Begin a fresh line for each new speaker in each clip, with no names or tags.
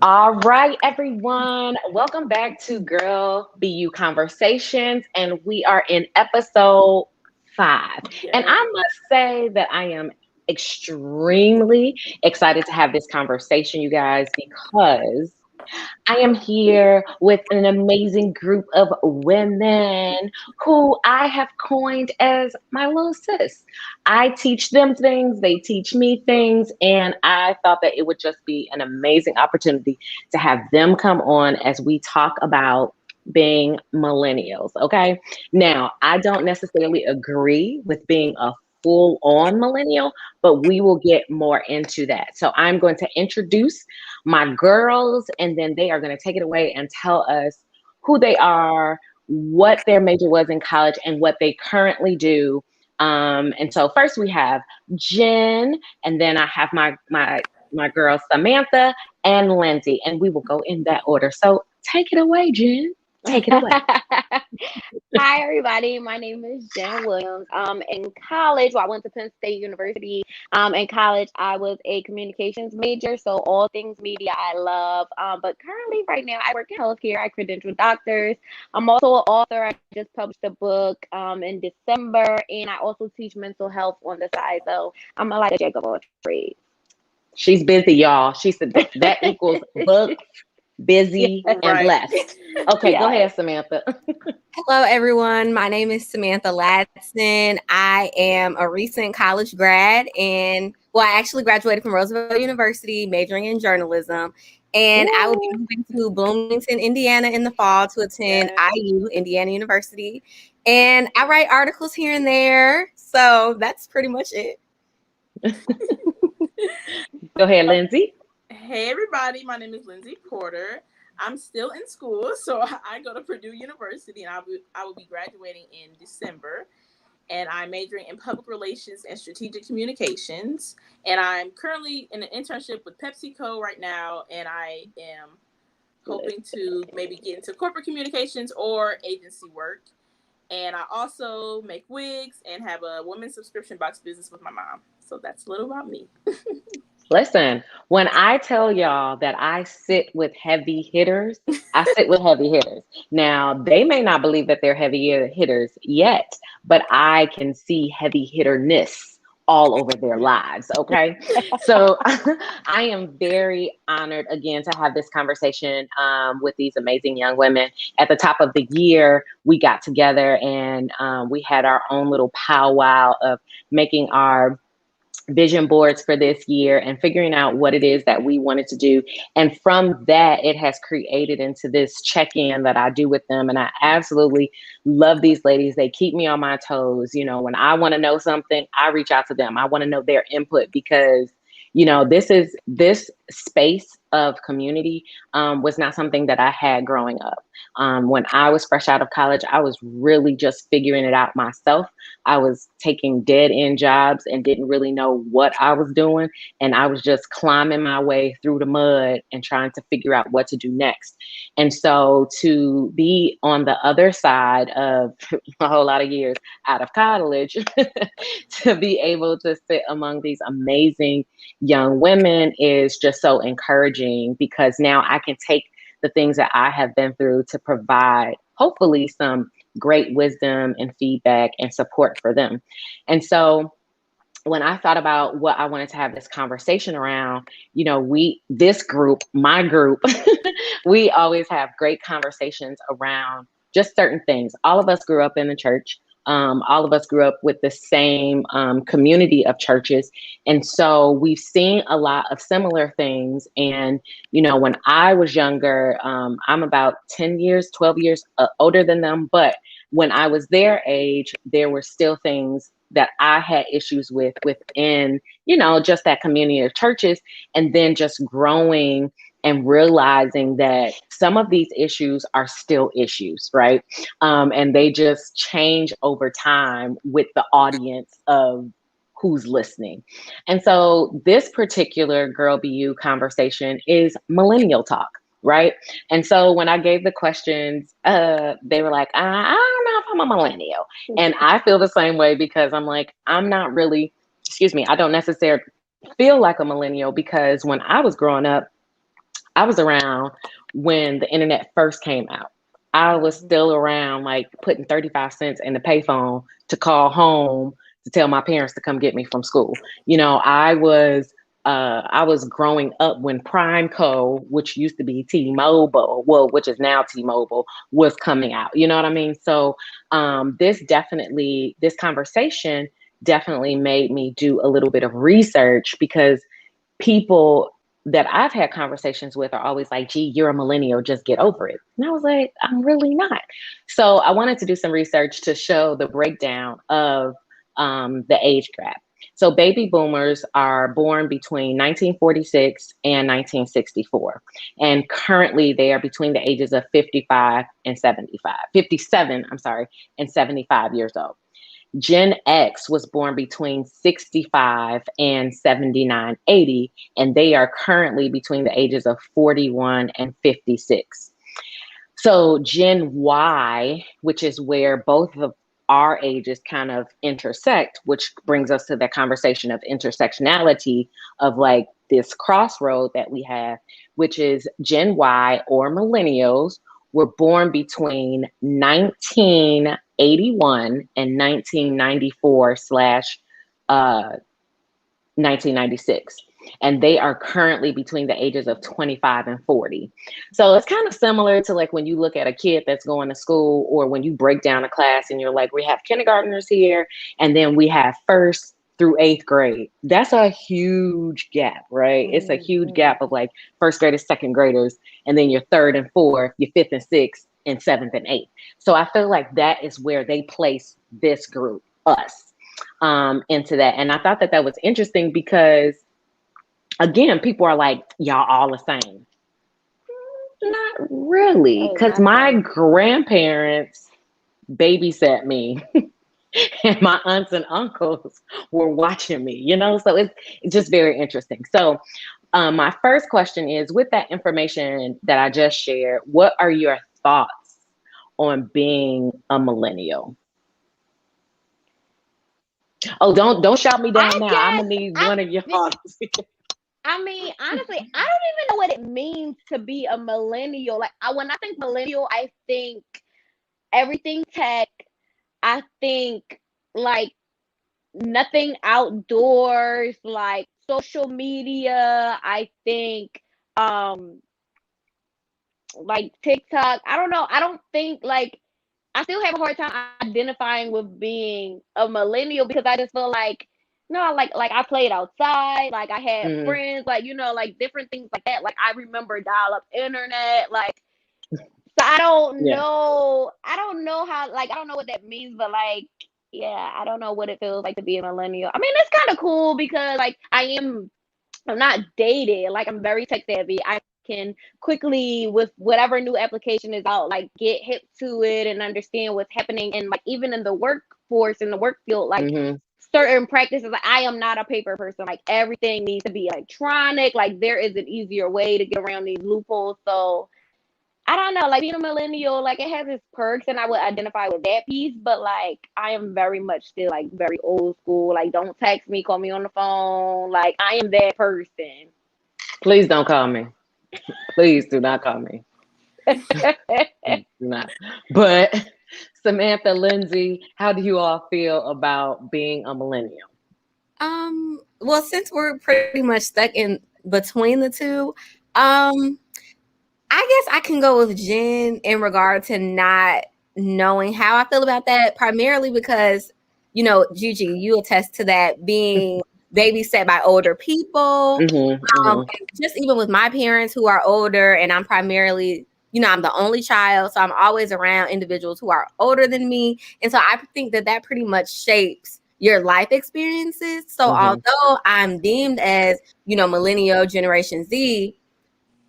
All right, everyone. Welcome back to Girl BU Conversations, and we are in episode 5. And
Yes.
I must say that I am extremely excited to have this conversation, you guys, because I am here with an amazing group of women who I have coined as my little sis. I teach them things, they teach me things, and I thought that it would just be an amazing opportunity to have them come on as we talk about being millennials. Okay. Now, I don't necessarily agree with being a full on millennial, but we will get more into that. So I'm going to introduce my girls, and then they are going to take it away and tell us who they are, what their major was in college, and what they currently do. And so first we have Jen, and then I have my girls Samantha and Lindsay, and we will go in that order. So take it away, Jen. Take it away.
Hi, everybody. My name is Jen Williams. In college, well, I went to Penn State University. In college, I was a communications major, so all things media I love. But currently, right now, I work in healthcare. I credential doctors. I'm also an author. I just published a book in December, and I also teach mental health on the side. So I'm like a jack of all trades.
She's busy, y'all. She said that equals book, busy, and
Right.
blessed. Okay, go
Yes.
ahead, Samantha.
Hello, everyone. My name is Samantha Ladson. I am a recent college grad, and I actually graduated from Roosevelt University, majoring in journalism. And I will be
Ooh.
moving to Bloomington, Indiana in the fall to attend
Yes.
IU, Indiana University. And I write articles here and there. So that's pretty much it.
Go ahead, Lindsay.
Hey, everybody. My name is Lindsay Porter. I'm still in school, so I go to Purdue University, and I will be graduating in December. And I'm majoring in public relations and strategic communications. And I'm currently in an internship with PepsiCo right now, and I am hoping to maybe get into corporate communications or agency work. And I also make wigs and have a women's subscription box business with my mom. So that's a little about me.
Listen, when I tell y'all that I sit with heavy hitters, I sit with heavy hitters. Now, they may not believe that they're heavy hitters yet, but I can see heavy hitterness all over their lives. Okay. So I am very honored again to have this conversation with these amazing young women. At the top of the year, we got together and we had our own little powwow of making our vision boards for this year and figuring out what it is that we wanted to do. And from that, it has created into this check-in that I do with them. And I absolutely love these ladies. They keep me on my toes. You know, when I want to know something, I reach out to them. I want to know their input because this space of community was not something that I had growing up. When I was fresh out of college, I was really just figuring it out myself. I was taking dead end jobs and didn't really know what I was doing. And I was just climbing my way through the mud and trying to figure out what to do next. And so to be on the other side of a whole lot of years out of college, to be able to sit among these amazing young women is just so encouraging because now I can take the things that I have been through to provide hopefully some great wisdom and feedback and support for them. And so when I thought about what I wanted to have this conversation around, this group, my group, we always have great conversations around just certain things. All of us grew up in the church. All of us grew up with the same community of churches. And so we've seen a lot of similar things. And, when I was younger, I'm about 10 years, 12 years older than them. But when I was their age, there were still things that I had issues with within, just that community of churches. And then just growing and realizing that some of these issues are still issues, right? And they just change over time with the audience of who's listening. And so this particular Girl BU conversation is Millennial Talk. Right. And so when I gave the questions, they were like, I don't know if I'm a millennial. And I feel the same way because I'm like, I'm not really, excuse me, I don't necessarily feel like a millennial because when I was growing up, I was around when the internet first came out. I was still around, like putting 35 cents in the payphone to call home to tell my parents to come get me from school. You know, I was growing up when Prime Co, which used to be T-Mobile, well, which is now T-Mobile, was coming out. You know what I mean? So this conversation definitely made me do a little bit of research, because people that I've had conversations with are always like, gee, you're a millennial, just get over it. And I was like, I'm really not. So I wanted to do some research to show the breakdown of the age gap. So baby boomers are born between 1946 and 1964. And currently they are between the ages of 57, I'm sorry, and 75 years old. Gen X was born between 65 and 7980, and they are currently between the ages of 41 and 56. So Gen Y, which is where both of our ages kind of intersect, which brings us to the conversation of intersectionality, of like this crossroad that we have, which is Gen Y, or millennials, were born between 1981 and 1994 slash 1996. And they are currently between the ages of 25 and 40. So it's kind of similar to like when you look at a kid that's going to school, or when you break down a class and you're like, we have kindergartners here, and then we have first through eighth grade. That's a huge gap, right? Mm-hmm. It's a huge gap of like first graders, second graders, and then your third and fourth, your fifth and sixth, and seventh and eighth. So I feel like that is where they place this group, us, into that. And I thought that was interesting because, again, people are like, y'all all the same. Not really, because my grandparents babysat me and my aunts and uncles were watching me, you know? So it's just very interesting. So my first question is, with that information that I just shared, what are your thoughts on being a millennial? Oh, don't shout me down now. I'm gonna need one of your thoughts.
I mean, honestly, I don't even know what it means to be a millennial. Like, when I think millennial, I think everything tech. I think like nothing outdoors, like social media. I think like TikTok. I don't know. I don't think like, I still have a hard time identifying with being a millennial, because I just feel like, no, like I played outside, like I had friends, like, you know, like different things like that. Like I remember dial-up internet, like, so I don't know. I don't know how, like, I don't know what that means, but like, yeah, I don't know what it feels like to be a millennial. I mean, it's kind of cool because like I'm not dated, like I'm very tech savvy. I can quickly, with whatever new application is out, like get hip to it and understand what's happening. And like even in the workforce, in the work field, like certain practices, like I am not a paper person. Like everything needs to be electronic. Like there is an easier way to get around these loopholes. So I don't know, like being a millennial, like it has its perks, and I would identify with that piece, but like I am very much still like very old school. Like don't text me, call me on the phone. Like I am that person.
Please don't call me. Please do not call me. Not. But Samantha, Lindsay, how do you all feel about being a millennial?
Well, since we're pretty much stuck in between the two, I guess I can go with Jen in regard to not knowing how I feel about that, primarily because, you know, Gigi, you attest to that, being babysat by older people. Just even with my parents who are older, and I'm primarily, you know, I'm the only child, so I'm always around individuals who are older than me. And so I think that pretty much shapes your life experiences. So although I'm deemed as, you know, millennial, Generation Z,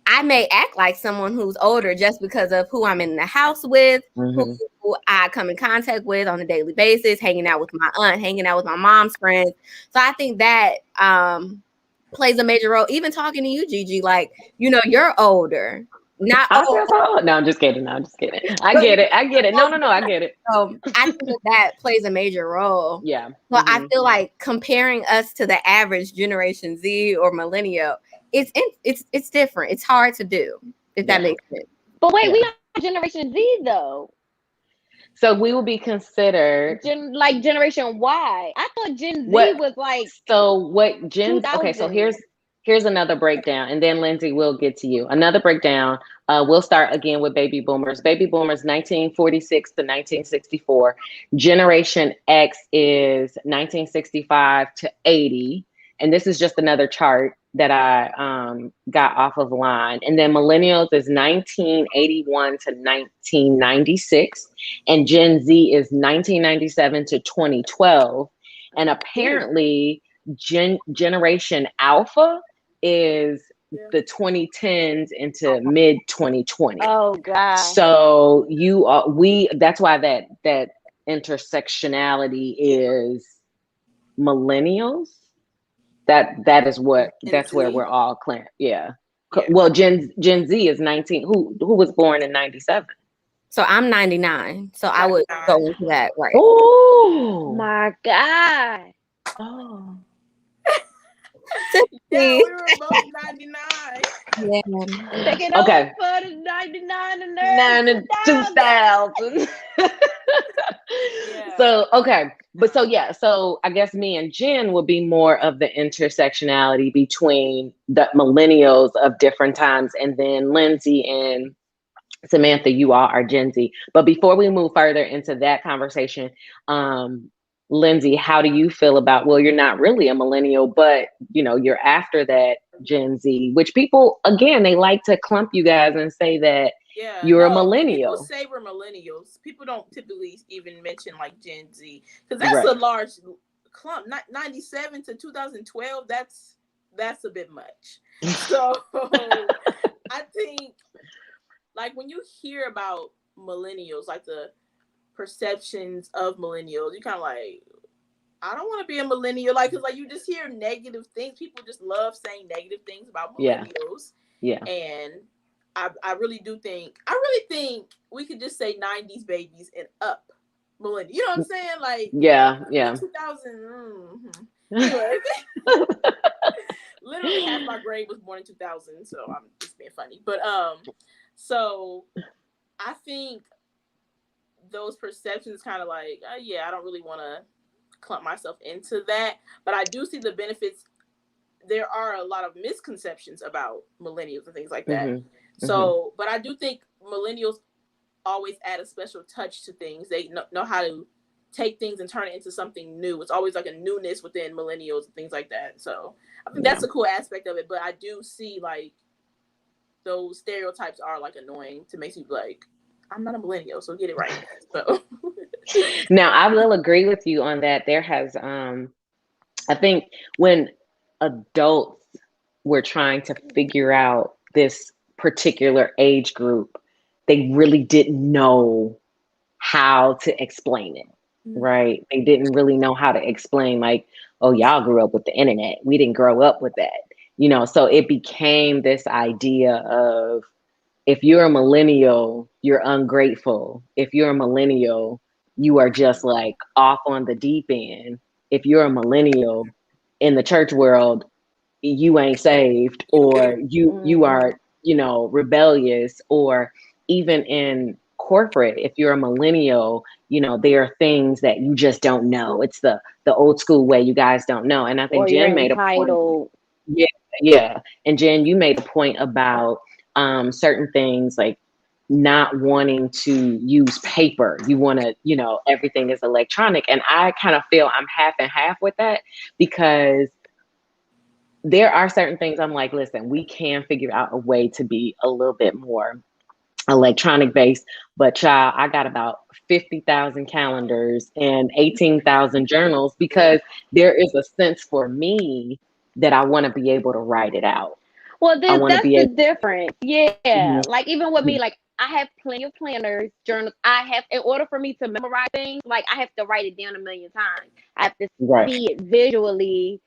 I may act like someone who's older just because of who I'm in the house with, who I come in contact with on a daily basis, hanging out with my aunt, hanging out with my mom's friends. So I think that plays a major role. Even talking to you, Gigi, like, you know, you're older. Not
old. No, I'm just kidding. No, I'm just kidding. I get it. I get it. No, I get it.
So I think that plays a major role.
Yeah.
But I feel like comparing us to the average Generation Z or millennial, it's different. It's hard to do, if that
Yeah.
makes sense.
But wait,
Yeah.
we are Generation Z though.
So we will be considered
Like Generation Y. I thought Gen Z
what?
was like
So what Gens? Okay, so
2000.
here's another breakdown, and then Lindsay will get to you. Another breakdown. We'll start again with baby boomers. Baby boomers, 1946 to 1964. Generation X is 1965 to 80, and this is just another chart that I got off of line. And then millennials is 1981 to 1996, and Gen Z is 1997 to 2012. And
Ooh,
apparently, Generation Alpha is
yeah.
the 2010s into mid 2020.
Oh God.
So you are we. That's why that intersectionality is millennials. That is what
Gen
that's where
Z.
we're all clear. Yeah.
Yeah.
Well, Gen Z is 19. Who was born in 97?
So I'm 99. So I would go
99.
into that, right?
Oh.
My God.
Oh.
Yeah,
Simply,
we were both 99.
yeah.
Take it over
Okay.
for the 99 and early
Nine and
2000.
2000.
Yeah.
So okay, but so yeah, so I guess me and Jen will be more of the intersectionality between the millennials of different times, and then Lindsay and Samantha, you all are Gen Z. But before we move further into that conversation, Lindsay, how do you feel about, well, you're not really a millennial, but you're after that Gen Z, which people, again, they like to clump you guys and say that
Yeah,
you're a
no, when people
millennial.
say we're millennials, people don't typically even mention like Gen Z because that's a
Right.
large clump. 97 to 2012, that's a bit much. So I think like when you hear about millennials, like the perceptions of millennials, you kind of like, I don't want to be a millennial, like, because like you just hear negative things. People just love saying negative things about
Yeah.
millennials,
Yeah.
and I really think we could just say 90s babies and up millennial. You know what I'm saying? Like
Yeah. Yeah.
2000. Anyway, literally half my grade was born in 2000, so I'm just being funny. But so I think those perceptions kind of like, yeah, I don't really want to clump myself into that, but I do see the benefits. There are a lot of misconceptions about millennials and things like that.
Mm-hmm.
So, but I do think millennials always add a special touch to things. They know how to take things and turn it into something new. It's always like a newness within millennials and things like that. So I think that's a cool aspect of it. But I do see like those stereotypes are like annoying to make you like, I'm not a millennial, so get it right. So
Now, I will agree with you on that. There has, I think when adults were trying to figure out this particular age group, they really didn't know how to explain it, right? They didn't really know how to explain, like, oh, y'all grew up with the internet. We didn't grow up with that. So it became this idea of, if you're a millennial, you're ungrateful. If you're a millennial, you are just like off on the deep end. If you're a millennial in the church world, you ain't saved, or you are, rebellious, or even in corporate, if you're a millennial, there are things that you just don't know. It's the old school way, you guys don't know. And I think
Or you're
Jen made a point.
entitled.
Yeah, yeah. And Jen, you made a point about certain things like not wanting to use paper. You want to, everything is electronic. And I kind of feel I'm half and half with that, because there are certain things I'm like, listen, we can figure out a way to be a little bit more electronic based. But child, I got about 50,000 calendars and 18,000 journals, because there is a sense for me that I want to be able to write it out.
Well,
I want to
that's
be
the
able.
difference. Yeah.
Mhm,
Like even with me,
mhm.
like I have plenty of planners, journals. I have, in order for me to memorize things, like I have to write it down a million times. I have to
Right.
see it visually.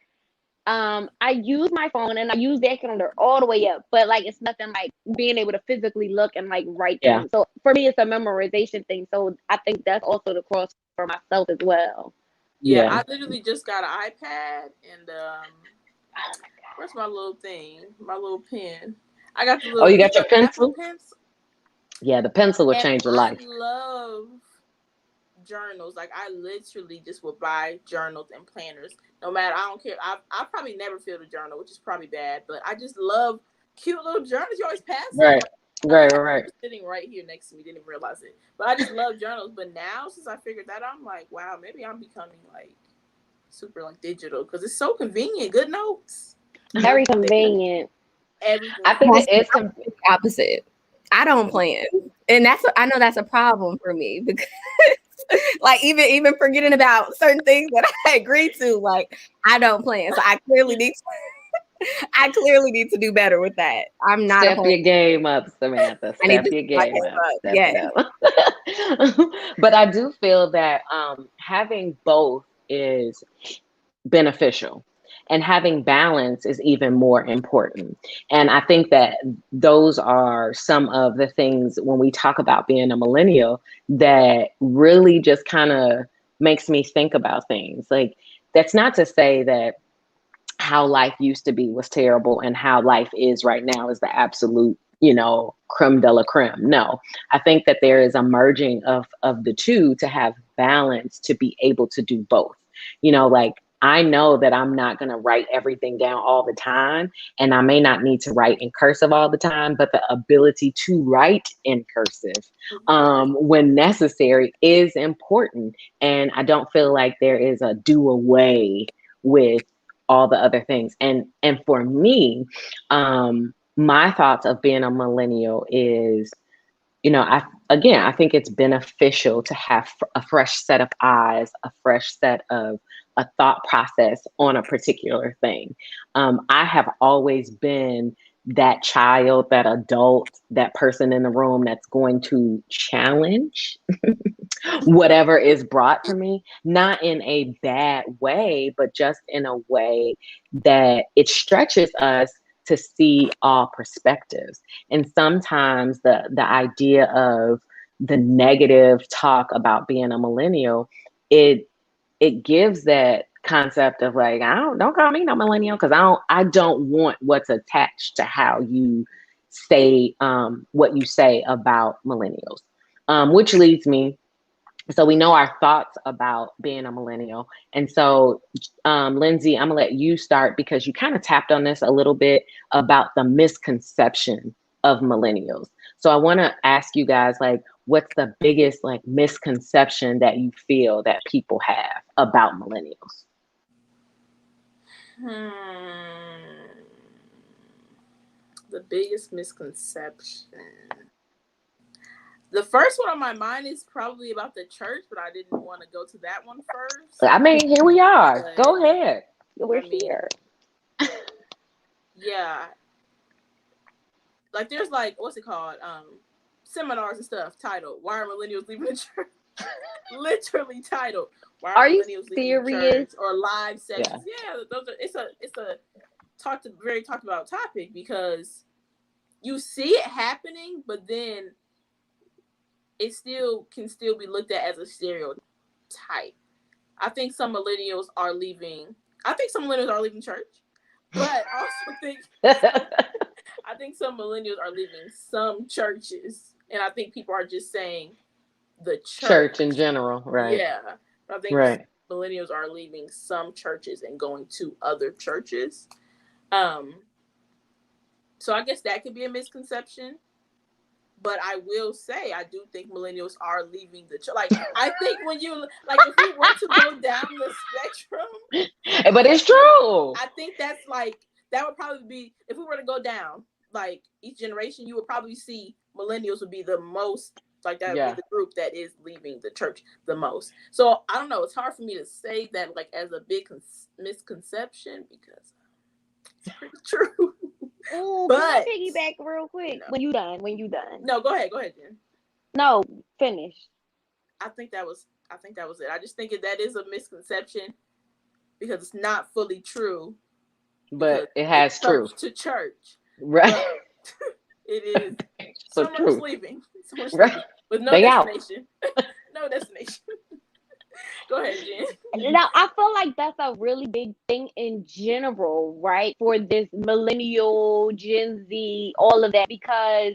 I use my phone and I use that calendar all the way up, but like it's nothing like being able to physically look and like write
Yeah.
things. So for me, it's a memorization thing. So I think that's also the cross for myself as well.
yeah,
Yeah.
I literally just got an iPad, and Where's my little thing? My little pen. I got the
Oh,
little
you got your
Apple
pencil?
pencil.
Yeah, the pencil will
And
change your
I
life.
love journals. Like I literally just would buy journals and planners. No matter, I don't care. I probably never filled a journal, which is probably bad, but I just love cute little journals. You always pass them.
Right, right, right.
Sitting right here next to me, didn't even realize it. But I just love journals. But now, since I figured that out, I'm like, wow, maybe I'm becoming like super like digital because it's so convenient. Good notes.
Very convenient.
Everything.
I think it is
the opposite. I don't plan, and I know that's a problem for me because, like, even forgetting about certain things that I agreed to, like, I don't plan. So I clearly need to do better with that. I'm not a
Step
plan.
your game up, Samantha.
I need
Step
to
your
step my
game
game
up.
up.
Step
Yes.
it up. But I do feel that having both is beneficial, and having balance is even more important. And I think that those are some of the things when we talk about being a millennial that really just kind of makes me think about things. Like, that's not to say that how life used to be was terrible and how life is right now is the absolute, creme de la creme. No, I think that there is a merging of the two to have balance, to be able to do both. Like, I know that I'm not going to write everything down all the time, and I may not need to write in cursive all the time, but the ability to write in cursive when necessary is important. And I don't feel like there is a do away with all the other things. And for me, my thoughts of being a millennial is, I think it's beneficial to have a fresh set of eyes, a fresh set of a thought process on a particular thing. I have always been that child, that adult, that person in the room that's going to challenge whatever is brought to me, not in a bad way, but just in a way that it stretches us to see all perspectives. And sometimes the idea of the negative talk about being a millennial, it gives that concept of like, don't call me no millennial, because I don't want what's attached to how you say what you say about millennials. Which leads me, so we know our thoughts about being a millennial. And so, Lindsay, I'm gonna let you start because you kind of tapped on this a little bit about the misconception of millennials. So I want to ask you guys, like, what's the biggest like misconception that you feel that people have about millennials?
The biggest misconception. The first one on my mind is probably about the church, but I didn't want to go to that one first.
I mean, here we are.
But,
go ahead.
We're here.
Yeah. Like there's like, what's it called? Seminars and stuff titled, "Why are millennials leaving the church?" Literally titled, "Why are millennials leaving the church?" Or live sessions. Yeah, those are it's a very talked about topic because you see it happening, but then it can still be looked at as a stereotype. I think some millennials are leaving. I think some millennials are leaving church, but I also think I think some millennials are leaving some churches, and I think people are just saying the
church in general, right?
Yeah, but I think millennials are leaving some churches and going to other churches. So I guess that could be a misconception. But I will say, I do think millennials are leaving the church. Like, I think when you, like, if we were to go down the spectrum.
But it's true.
I think that's like, that would probably be, if we were to go down, like, each generation, you would probably see millennials would be the most, like, that would be the group that is leaving the church the most. So, I don't know. It's hard for me to say that, like, as a big misconception because it's pretty true.
Ooh, but can I piggyback real quick? No. When you done.
No, go ahead, Jen.
No, finish.
I think that was it. I just think that is a misconception because it's not fully true.
But it has truth.
To church.
Right.
It is.
So
Someone's leaving.
Right.
With no
they
destination. No destination. Go ahead, Jen.
Now, I feel like that's a really big thing in general, right? For this millennial, Gen Z, all of that, because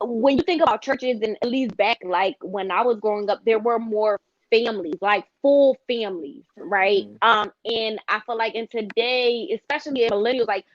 when you think about churches, and at least back like when I was growing up, there were more families, like full families, right?
Mhm.
And I feel like in today, especially in millennials, like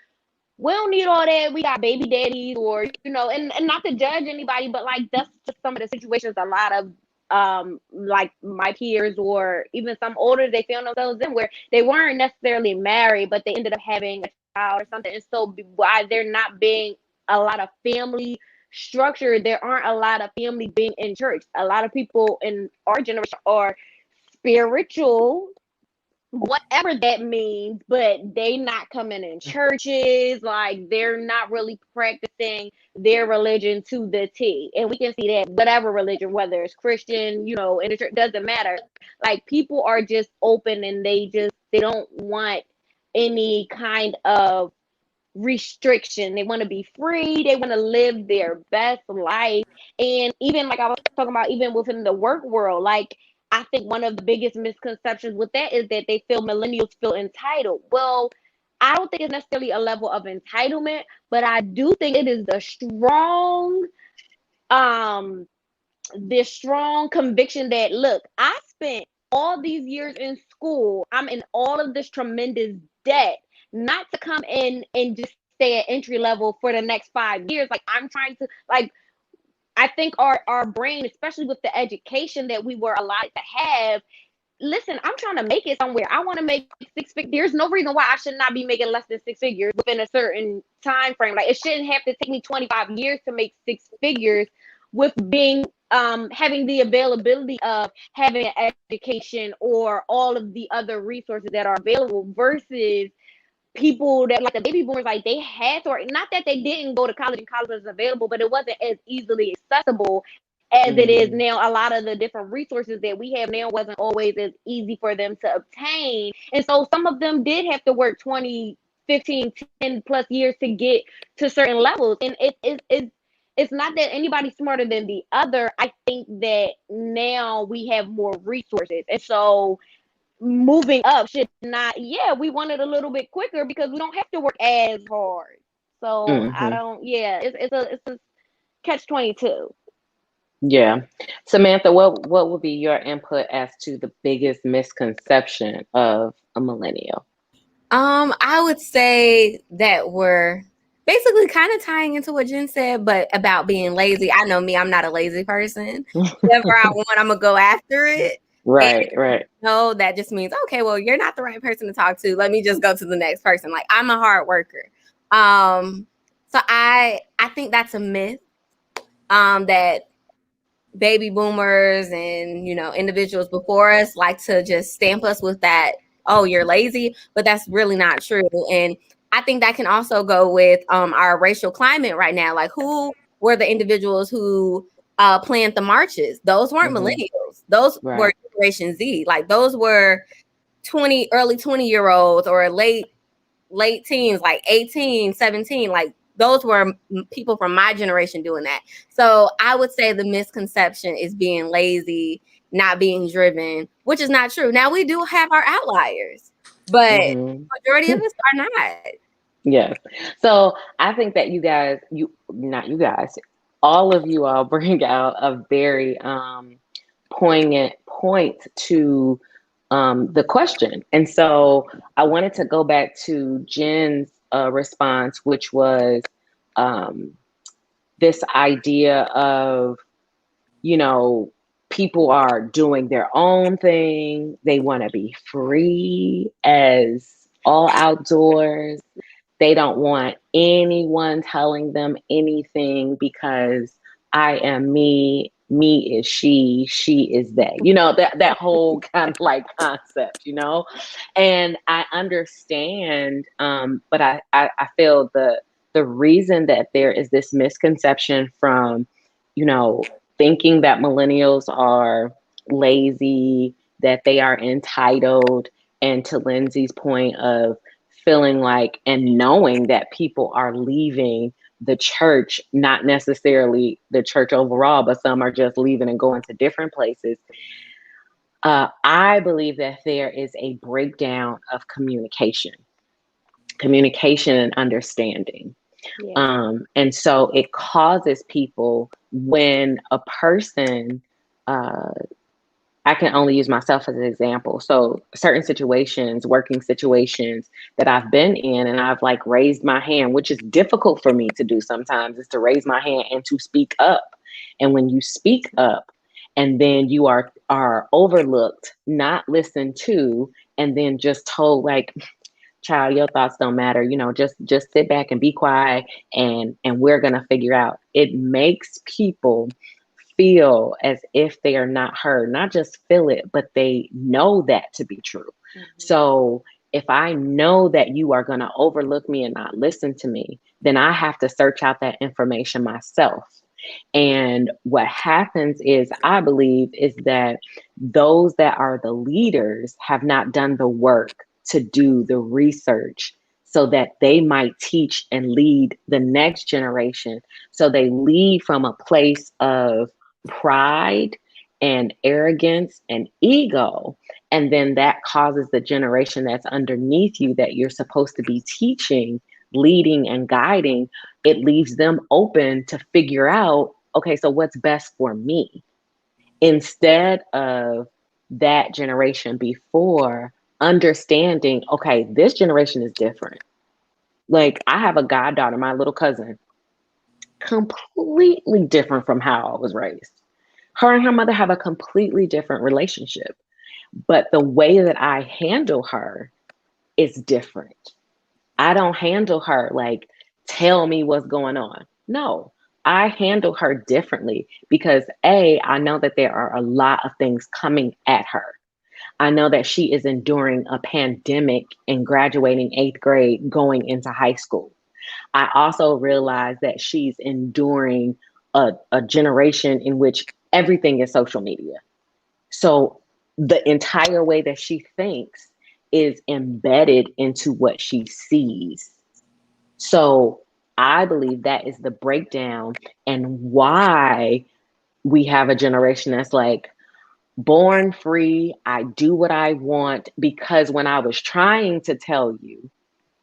we don't need all that. We got baby daddies, or and not to judge anybody, but like that's just some of the situations a lot of like my peers or even some older they found themselves in, where they weren't necessarily married, but they ended up having a child or something. And so why there not being a lot of family structure, there aren't a lot of family being in church. A lot of people in our generation are spiritual, whatever that means, but they not coming in churches, like they're not really practicing their religion to the T. And we can see that whatever religion, whether it's Christian, in the church, doesn't matter. Like people are just open, and they don't want any kind of restriction. They want to be free. They want to live their best life. And even like I was talking about, even within the work world, like I think one of the biggest misconceptions with that is that they feel millennials feel entitled. Well, I don't think it's necessarily a level of entitlement, but I do think it is um the strong conviction that, look, I spent all these years in school. I'm in all of this tremendous debt, not to come in and just stay at entry level for the next 5 years. Like I'm trying to, like, I think our brain, especially with the education that we were allowed to have, listen, I'm trying to make it somewhere. I want to make 6 figures. There's no reason why I should not be making less than 6 figures within a certain time frame. Like it shouldn't have to take me 25 years to make 6 figures with being having the availability of having an education or all of the other resources that are available, versus people that like the baby boomers, like they had to, or not that they didn't go to college and college was available, but it wasn't as easily accessible as it is
Mhm.
now. A lot of the different resources that we have now wasn't always as easy for them to obtain. And so some of them did have to work 20, 15, 10 plus years to get to certain levels. And it's not that anybody's smarter than the other. I think that now we have more resources. And so moving up should not, yeah, we want it a little bit quicker because we don't have to work as hard. So I
Mhm.
don't, yeah, it's a catch 22.
Yeah. Samantha, what would be your input as to the biggest misconception of a millennial?
I would say that we're basically kind of tying into what Jen said, but about being lazy. I know me, I'm not a lazy person. Whatever I want, I'm gonna go after it. And
Right, right.
no, that just means, okay, well, you're not the right person to talk to. Let me just go to the next person. Like I'm a hard worker. So I think that's a myth. That baby boomers and individuals before us like to just stamp us with that, oh, you're lazy, but that's really not true. And I think that can also go with our racial climate right now. Like who were the individuals who planned the marches? Those weren't
Mhm.
millennials, those were
Right.
generation Z. Like those were early 20-year-olds or late teens, like 18, 17. Like those were people from my generation doing that. So I would say the misconception is being lazy, not being driven, which is not true. Now we do have our outliers, but
Mhm.
majority of us are not.
Yes. So I think that not you guys, all of you all bring out a very poignant point to the question. And so I wanted to go back to Jen's response, which was um, this idea of, you know, people are doing their own thing. They want to be free as all outdoors. They don't want anyone telling them anything because I am me, me is she is they. That whole kind of like concept, And I understand, but I feel the reason that there is this misconception from, you know, thinking that millennials are lazy, that they are entitled, and to Lindsay's point of feeling like and knowing that people are leaving the church, not necessarily the church overall, but some are just leaving and going to different places. I believe that there is a breakdown of communication and understanding.
Yeah.
And so it causes people when a person, uh, I can only use myself as an example. So certain situations, working situations that I've been in, and I've like raised my hand, which is difficult for me to do sometimes, is to raise my hand and to speak up. And when you speak up, and then you are overlooked, not listened to, and then just told like, child, your thoughts don't matter, just sit back and be quiet, and we're gonna figure out. It makes people feel as if they are not heard, not just feel it, but they know that to be true. So if I know that you are going to overlook me and not listen to me, then I have to search out that information myself. And what happens is, I believe, is that those that are the leaders have not done the work to do the research so that they might teach and lead the next generation. So they lead from a place of pride and arrogance and ego. And then that causes the generation that's underneath you that you're supposed to be teaching, leading, and guiding. It leaves them open to figure out, okay, so what's best for me? Instead of that generation before understanding, okay, this generation is different. Like, I have a goddaughter, my little cousin, completely different from how I was raised. Her and her mother have a completely different relationship, but the way that I handle her is different. I don't handle her like, tell me what's going on. No, I handle her differently because A, I know that there are a lot of things coming at her. I know that she is enduring a pandemic and graduating eighth grade, going into high school. I also realize that she's enduring a generation in which everything is social media. So the entire way that she thinks is embedded into what she sees. So I believe that is the breakdown, and why we have a generation that's like, born free, I do what I want, because when I was trying to tell you,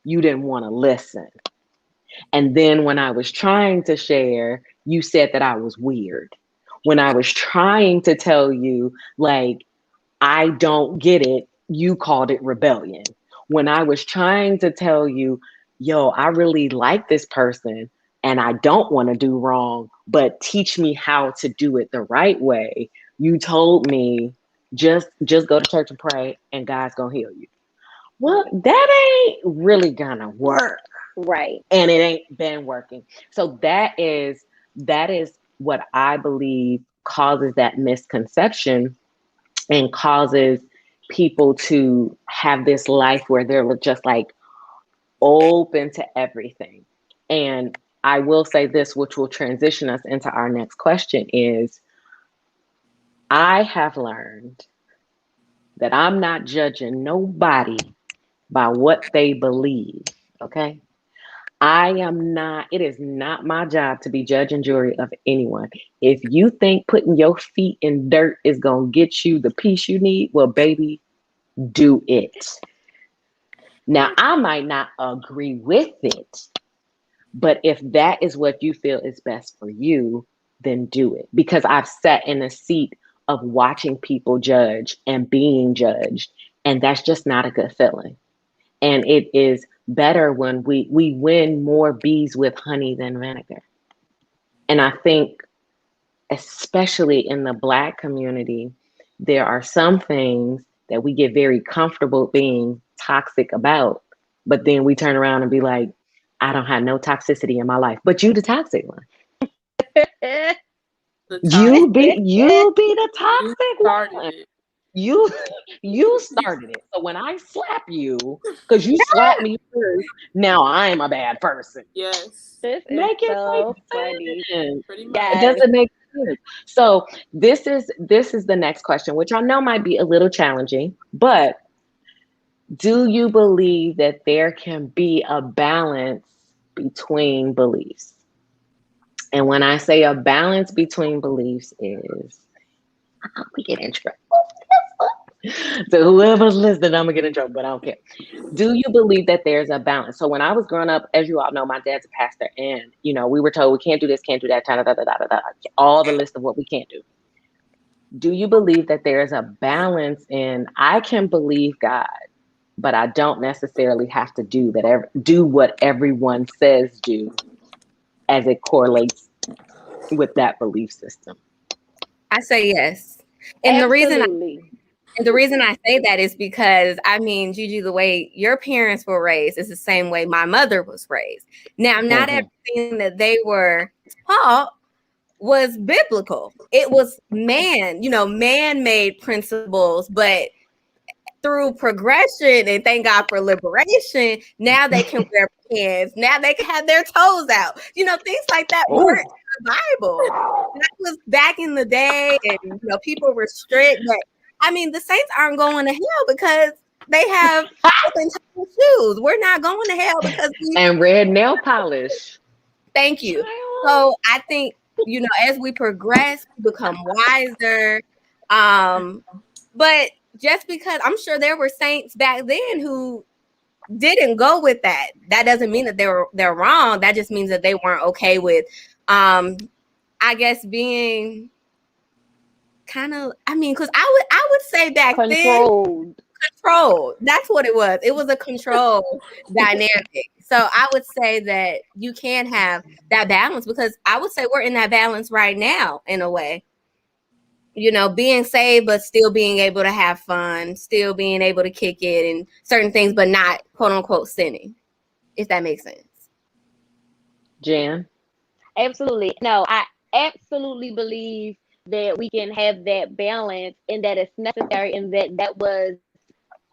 you didn't want to listen. And then when I was trying to share, you said that I was weird. When I was trying to tell you, like, I don't get it, you called it rebellion. When I was trying to tell you, yo, I really like this person and I don't want to do wrong, but teach me how to do it the right way, you told me just go to church and pray and God's going to heal you. Well, that ain't really gonna work,
Right.
and it ain't been working. So that is what I believe causes that misconception and causes people to have this life where they're just like open to everything. And I will say this, which will transition us into our next question, is I have learned that I'm not judging nobody by what they believe. Okay. I am not, it is not my job to be judge and jury of anyone. If you think putting your feet in dirt is going to get you the peace you need, well, baby, do it. Now, I might not agree with it, but if that is what you feel is best for you, then do it. Because I've sat in a seat of watching people judge and being judged, and that's just not a good feeling. And it is better when we win more bees with honey than vinegar. And I think, especially in the Black community, there are some things that we get very comfortable being toxic about, but then we turn around and be like, I don't have no toxicity in my life. But you the toxic one.
The
You
toxic.
be you be the
You
toxic
started
one.
it.
You you started it. So when I slap you, because you slapped me first, now I'm a bad person.
Yes,
This is
Make it
so funny.
make sense.
pretty
It
much.
Yes.
doesn't make sense. So this is the next question, which I know might be a little challenging, but do you believe that there can be a balance between beliefs? And when I say a balance between beliefs is, we get in trouble. So whoever's listening, I'm gonna get in trouble, but I don't care. Do you believe that there's a balance? So when I was growing up, as you all know, my dad's a pastor, and we were told we can't do this, can't do that, da, da, da, da, da, da, all the list of what we can't do. Do you believe that there is a balance in I can believe God, but I don't necessarily have to do what everyone says do as it correlates with that belief system?
I say yes. And
Absolutely.
the reason I say that is because, I mean, Gigi, the way your parents were raised is the same way my mother was raised. Now, not everything that they were taught was biblical. It was man-made principles, but through progression, and thank God for liberation, now they can wear pants. Now they can have their toes out. Things like that weren't in the Bible. That was back in the day, and people were strict. But I mean, the saints aren't going to hell because they have open toe shoes. We're not going to hell because
and red nail polish.
Thank you. So I think as we progress, we become wiser. But just because I'm sure there were saints back then who didn't go with that, that doesn't mean that they're wrong. That just means that they weren't okay with, I guess, being kind of. I mean, because I would say back then, controlled. That's what it was. It was a control dynamic. So I would say that you can have that balance, because I would say we're in that balance right now in a way. Being saved, but still being able to have fun, still being able to kick it and certain things, but not quote unquote sinning, if that makes sense.
Jan?
Absolutely. No, I absolutely believe that we can have that balance and that it's necessary, and that was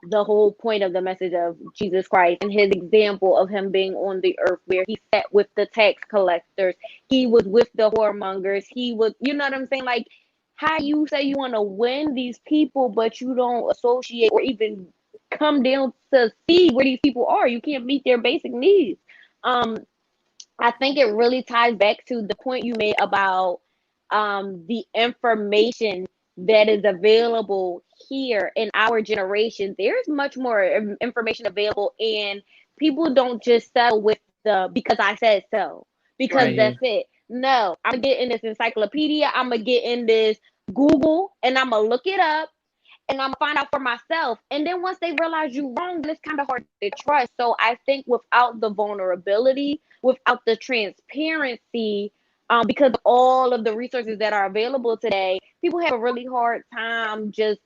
the whole point of the message of Jesus Christ and his example of him being on the earth, where he sat with the tax collectors, he was with the whoremongers, he was, you know what I'm saying? Like, how you say you want to win these people, but you don't associate or even come down to see where these people are. You can't meet their basic needs. I think it really ties back to the point you made about the information that is available here in our generation. There's much more information available, and people don't just settle with the because I said so, because that's it. No, I'm getting this encyclopedia, I'm gonna get in this Google, and I'm gonna look it up, and I'm gonna find out for myself. And then once they realize you're wrong, then it's kind of hard to trust. So I think without the vulnerability, without the transparency, because of all of the resources that are available today, people have a really hard time just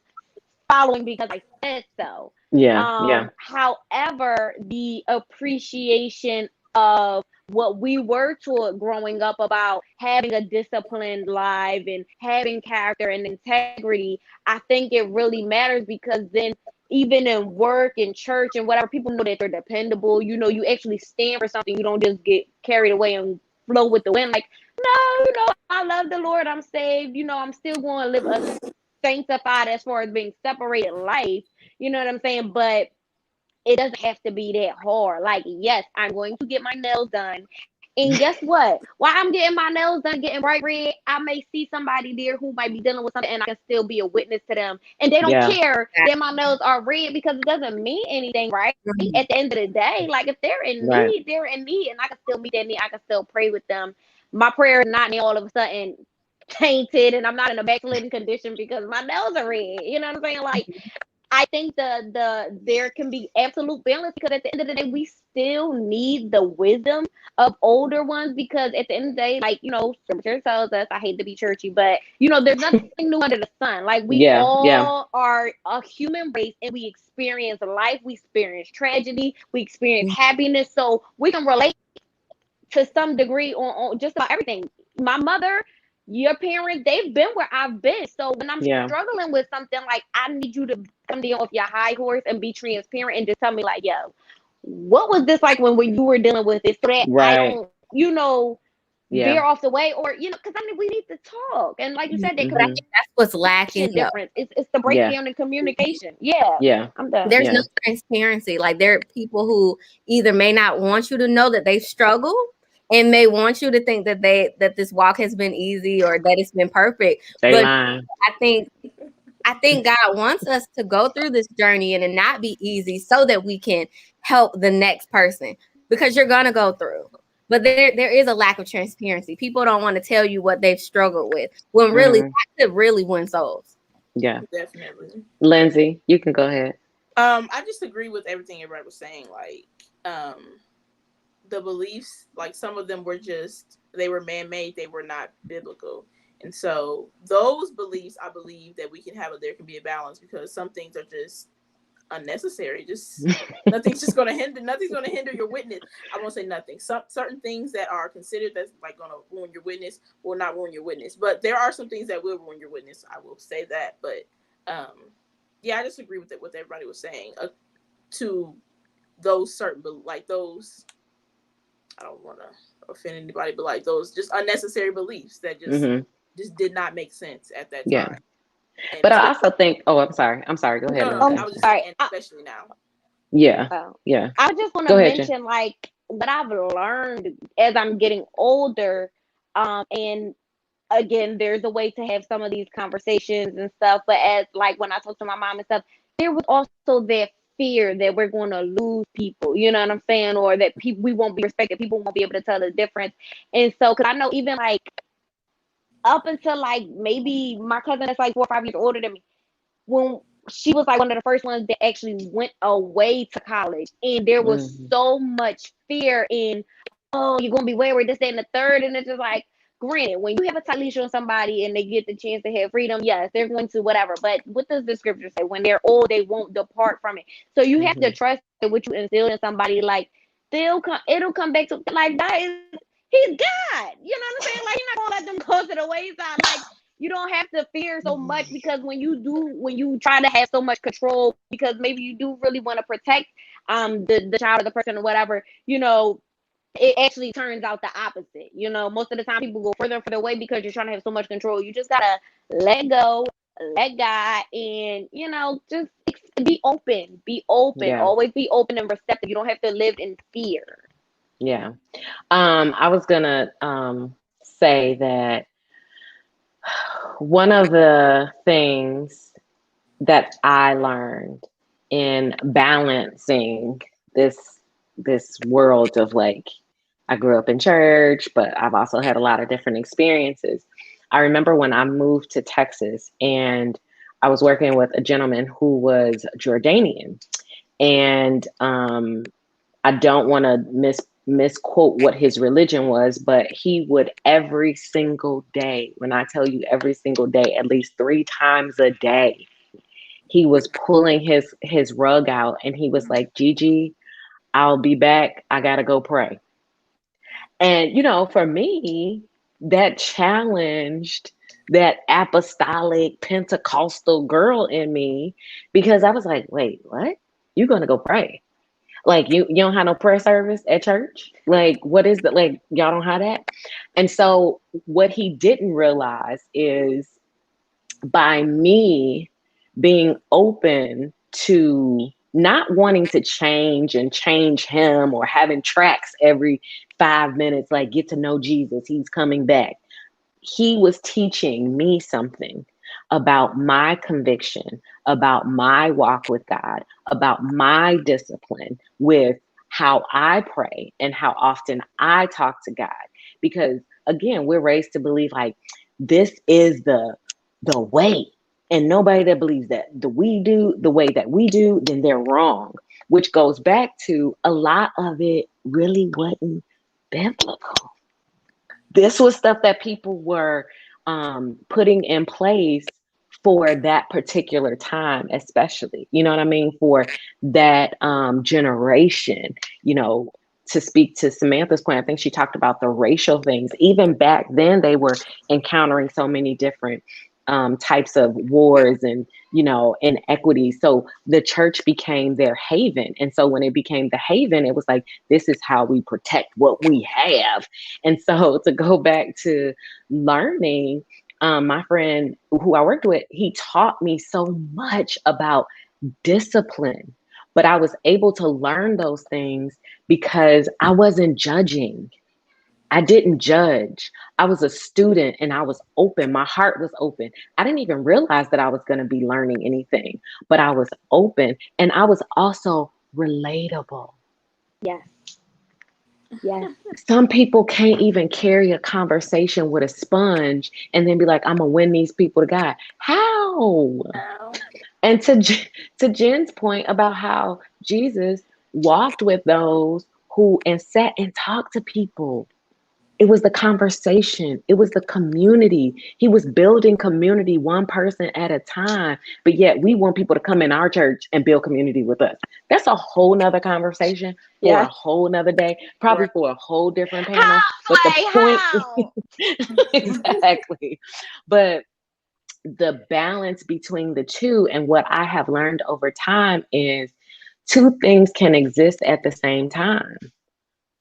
following because I said so.
Yeah.
However, the appreciation of what we were taught growing up about having a disciplined life and having character and integrity, I think it really matters, because then even in work and church and whatever, people know that they're dependable. You actually stand for something. You don't just get carried away and flow with the wind. Like, no, I love the Lord. I'm saved. I'm still going to live a sanctified as far as being separated life. You know what I'm saying? But it doesn't have to be that hard. Like, yes, I'm going to get my nails done. And guess what? While I'm getting my nails done, getting bright red, I may see somebody there who might be dealing with something, and I can still be a witness to them. And they don't care that my nails are red, because it doesn't mean anything, right? At the end of the day, like, if they're in need, they're in need, and I can still meet that need. I can still pray with them. My prayer is not all of a sudden tainted, and I'm not in a backslidden condition because my nails are red. You know what I'm saying? Like, I think there can be absolute balance, because at the end of the day, we still need the wisdom of older ones, because at the end of the day, like, scripture tells us, I hate to be churchy, but there's nothing new under the sun. Like, we all are a human race, and we experience life, we experience tragedy, we experience happiness, so we can relate to some degree on just about everything. My mother, your parents, they've been where I've been. So when I'm struggling with something, like, I need you to come down off your high horse and be transparent and just tell me, like, yo, what was this like when you were dealing with this, so that I don't, veer off the way, or, because we need to talk. And like you said,
that's what's lacking.
Difference. It's the breakdown in communication. I'm done.
There's no transparency. Like, there are people who either may not want you to know that they struggle, and may want you to think that this walk has been easy or that it's been perfect.
But I
I think God wants us to go through this journey and it not be easy so that we can help the next person, because you're going to go through. But there is a lack of transparency. People don't want to tell you what they've struggled with, when really that could really win souls.
Yeah.
Definitely.
Lindsay, you can go ahead.
I just agree with everything everybody was saying. Like, the beliefs, like some of them were just, they were man-made, they were not biblical. And so those beliefs, I believe that we can have there can be a balance, because some things are just unnecessary. Just nothing's going to hinder your witness. I won't say nothing. Some certain things that are considered that's like going to ruin your witness will not ruin your witness. But there are some things that will ruin your witness. I will say that. But yeah, I just agree with it, what everybody was saying. To those certain, like those, I don't want to offend anybody, but like those just unnecessary beliefs that just did not make sense at that time. And
but I also think, I'm sorry. Go ahead.
No, I was just saying, especially now.
Yeah. Yeah.
I just want to mention like what I've learned as I'm getting older. And again, there's a way to have some of these conversations and stuff. But as like when I talk to my mom and stuff, there was also that fear that we're going to lose people, you know what I'm saying? Or that we won't be respected. People won't be able to tell the difference. And so, because I know even like up until like maybe my cousin that's like 4 or 5 years older than me, when she was like one of the first ones that actually went away to college, and there was so much fear in, oh, you're gonna be wayward, this, that, and the third, and it's just like, granted, when you have a tight leash on somebody and they get the chance to have freedom, yes, they're going to whatever. But what does the scripture say? When they're old, they won't depart from it. So you have to trust that what you instill in somebody, like it'll come back to like that is he's God. You know what I'm saying? Like you're not gonna let them go to the wayside. Like you don't have to fear so much, because when you try to have so much control, because maybe you do really want to protect the child or the person or whatever, you know, it actually turns out the opposite. You know, most of the time people go further and further away because you're trying to have so much control. You just gotta let go, let God, and you know, just be open. Always be open and receptive. You don't have to live in fear.
Yeah. I was gonna say that one of the things that I learned in balancing this world of like, I grew up in church, but I've also had a lot of different experiences. I remember when I moved to Texas and I was working with a gentleman who was Jordanian, and I don't want to misquote what his religion was, but he would every single day, when I tell you every single day, at least 3 times a day, he was pulling his rug out and he was like, Gigi, I'll be back. I gotta go pray. And you know, for me, that challenged that apostolic Pentecostal girl in me, because I was like, wait, what? You're gonna go pray? Like you don't have no prayer service at church? Like what is that? Like y'all don't have that? And so what he didn't realize is by me being open to not wanting to change and change him, or having tracks every 5 minutes, like get to know Jesus, he's coming back. He was teaching me something about my conviction, about my walk with God, about my discipline with how I pray and how often I talk to God. Because again, we're raised to believe like this is the way. And nobody that believes that the way that we do, then they're wrong. Which goes back to a lot of it really wasn't biblical. This was stuff that people were putting in place for that particular time, especially, you know what I mean? For that generation, you know, to speak to Samantha's point, I think she talked about the racial things. Even back then, they were encountering so many different types of wars and, you know, inequities. So the church became their haven. And so when it became the haven, it was like, this is how we protect what we have. And so to go back to learning, my friend who I worked with, he taught me so much about discipline, but I was able to learn those things because I wasn't judging. I didn't judge. I was a student and I was open. My heart was open. I didn't even realize that I was going to be learning anything, but I was open and I was also relatable.
Yes. Yes.
Some people can't even carry a conversation with a sponge and then be like, I'm going to win these people to God. How?
Wow.
And to Jen's point about how Jesus walked with those who and sat and talked to people. It was the conversation. It was the community. He was building community one person at a time. But yet we want people to come in our church and build community with us. That's a whole nother conversation for a whole nother day, probably
Right.
for a whole different panel.
How?
But the
Like,
point
how?
exactly. But the balance between the two and what I have learned over time is two things can exist at the same time.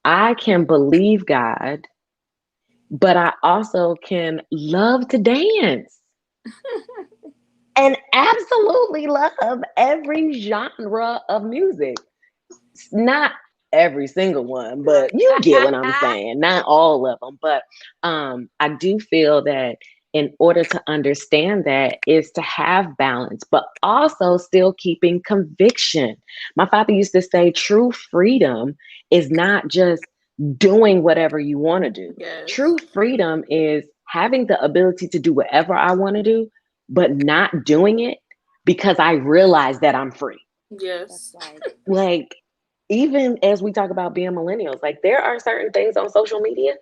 I can believe God, but I also can love to dance and absolutely love every genre of music. Not every single one, but you get what I'm saying. Not all of them, but I do feel that in order to understand that is to have balance, but also still keeping conviction. My father used to say true freedom is not just doing whatever you want to do.
Yes.
True freedom is having the ability to do whatever I want to do, but not doing it because I realize that I'm free.
Yes.
That's right.
Like, even as we talk about being millennials, like there are certain things on social media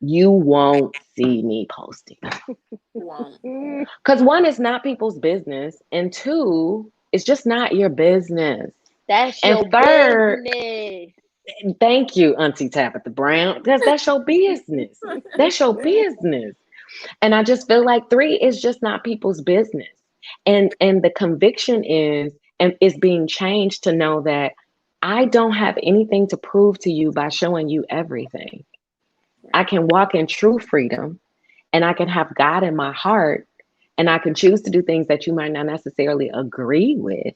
you won't see me posting.
Wow.
Because one, is not people's business, and two, it's just not your business.
That's
And
your
third,
business.
thank you, Auntie Tabitha Brown, because that's your business. That's your business. And I just feel like three is just not people's business. And the conviction is being changed to know that I don't have anything to prove to you by showing you everything. I can walk in true freedom and I can have God in my heart and I can choose to do things that you might not necessarily agree with.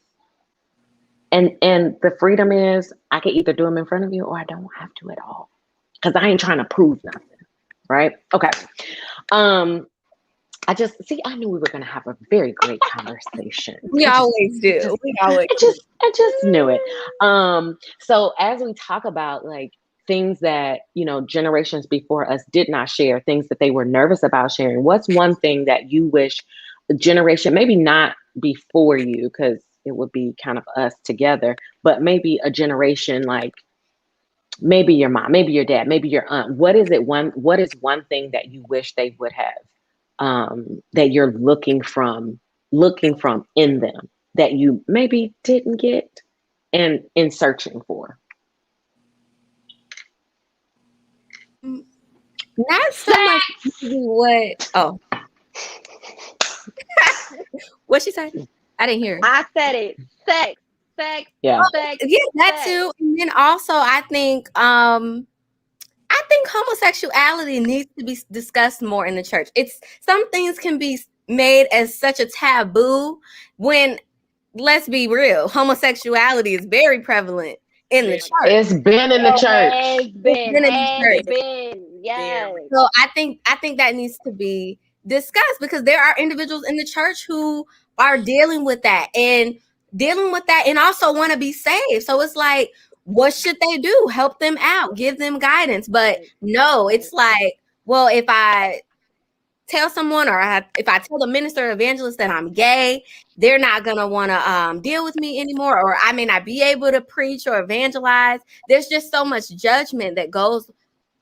And the freedom is I can either do them in front of you or I don't have to at all. Because I ain't trying to prove nothing. Right? Okay. Um, I knew we were gonna have a very great conversation.
We always do. We always
I just knew it. So as we talk about like things that generations before us did not share, things that they were nervous about sharing, what's one thing that you wish the generation, maybe not before you, because it would be kind of us together, but maybe a generation like maybe your mom, maybe your dad, maybe your aunt. What is one thing that you wish they would have, that you're looking from in them that you maybe didn't get and in searching for?
not so much what what she said? I didn't hear.
I said it. Sex. Sex.
Yeah.
Sex.
Yeah, that
Sex.
too. And then also I think homosexuality needs to be discussed more in the church. It's some things can be made as such a taboo when, let's be real, homosexuality is very prevalent in the
Very.
church.
It's been in the
It
church.
has been.
Been in the
Has
church.
been. Yes.
Very.
So I think that needs to be discussed because there are individuals in the church who are dealing with that and also want to be saved. So it's like, what should they do? Help them out, give them guidance. But no, it's like, well, if I tell someone if I tell the minister or evangelist that I'm gay, they're not going to want to deal with me anymore, or I may not be able to preach or evangelize. There's just so much judgment that goes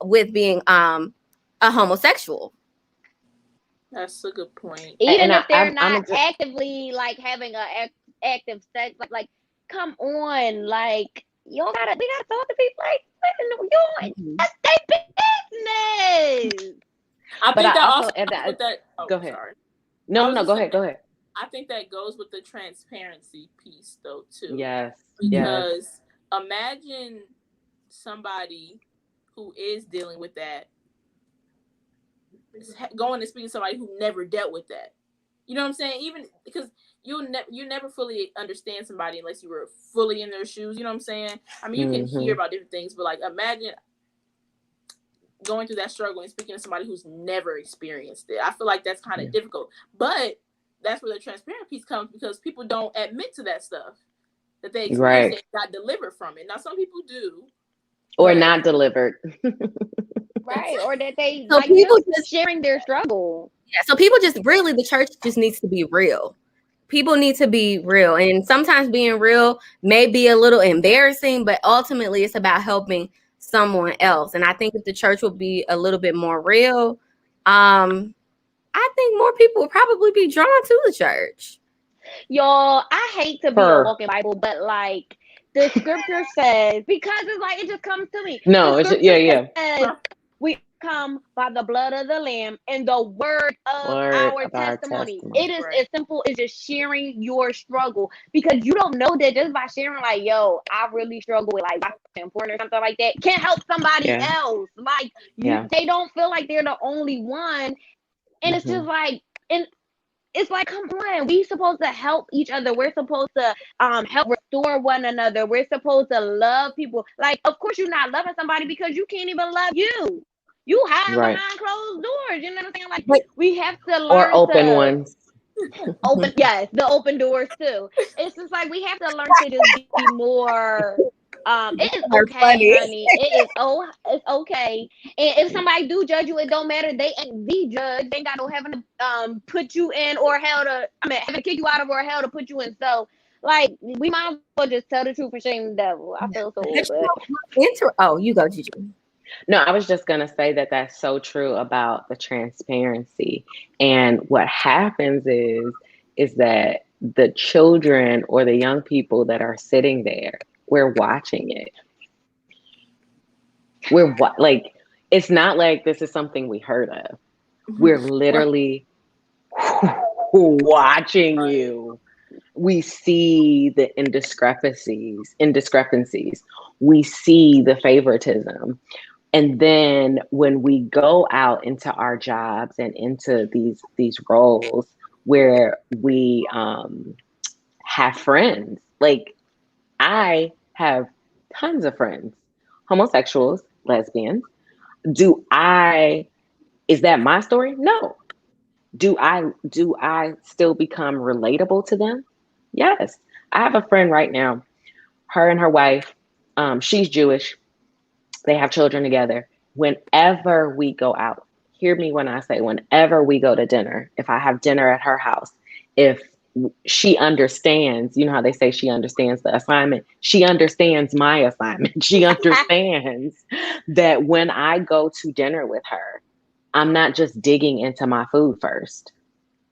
with being a homosexual.
That's a good point.
Even
And
if they're
I'm
not actively like having a active sex, like come on, like we gotta talk to people like that's their business.
I
but
think
I
that
also
also
and
goes with that. Oh,
go ahead.
sorry. I
No,
was
no,
just
go
saying
ahead. Go ahead.
I think that goes with the transparency piece though too.
Yes. Yes.
Because imagine somebody who is dealing with that going and speaking to somebody who never dealt with that. You know what I'm saying? Even because you never fully understand somebody unless you were fully in their shoes. You know what I'm saying? I mean, you can hear
Mm-hmm.
about different things, but like imagine going through that struggle and speaking to somebody who's never experienced it. I feel like that's kind of difficult. But that's where the transparent piece comes, because people don't admit to that stuff that they experienced and got delivered from it. Now, some people do.
Or not delivered.
Right. Or that they
So
like
people
just sharing their struggle.
Yeah. So people just really, the church just needs to be real. People need to be real. And sometimes being real may be a little embarrassing, but ultimately it's about helping someone else. And I think if the church will be a little bit more real, I think more people will probably be drawn to the church.
Y'all, I hate to be a walking Bible, but like the scripture says, because it's like it just comes to me.
No,
the
yeah.
Says, we come by the blood of the Lamb and the word of our testimony. It is as simple as just sharing your struggle, because you don't know that just by sharing, like, yo, I really struggle with like important or something like that, can help somebody else. Like they don't feel like they're the only one, and it's just like, and it's like, come on, we supposed to help each other. We're supposed to help restore one another. We're supposed to love people. Like, of course, you're not loving somebody because you can't even love you. You hide behind closed doors. You know what I'm saying? Like, we have to learn
or open ones.
Open, yes, the open doors too. It's just like we have to learn to just be more. It is okay, honey. It's okay. And if somebody do judge you, it don't matter. They ain't the judge. They ain't got no heaven to put you in, or hell to, heaven to kick you out of, or hell to put you in. So, like, we might as well just tell the truth and shame the devil. I feel so bad.
Oh, you go, Gigi.
No, I was just going to say that that's so true about the transparency. And what happens is that the children or the young people that are sitting there, we're watching it. Like, it's not like this is something we heard of. We're literally watching you. We see the indiscrepancies. We see the favoritism. And then when we go out into our jobs and into these roles where we have friends, like I have tons of friends, homosexuals, lesbians. Is that my story? No. Do I still become relatable to them? Yes. I have a friend right now, her and her wife, she's Jewish. They have children together. Whenever we go out, hear me when I say whenever we go to dinner, if I have dinner at her house, if she understands, you know how they say she understands the assignment, she understands my assignment. She understands that when I go to dinner with her, I'm not just digging into my food first.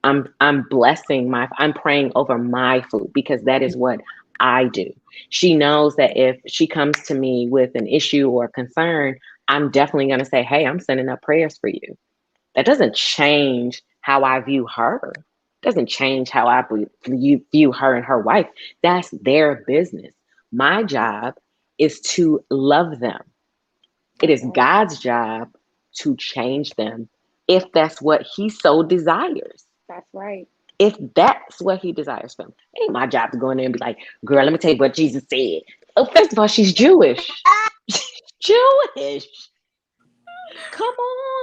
I'm praying over my food, because that is what I do. She knows that if she comes to me with an issue or concern, I'm definitely going to say, hey, I'm sending up prayers for you. That doesn't change how I view her. It doesn't change how I view her and her wife. That's their business. My job is to love them. It is God's job to change them if that's what he so desires.
That's right.
If that's what he desires from, it ain't my job to go in there and be like, girl, let me tell you what Jesus said. Oh, first of all, she's Jewish. Jewish. Come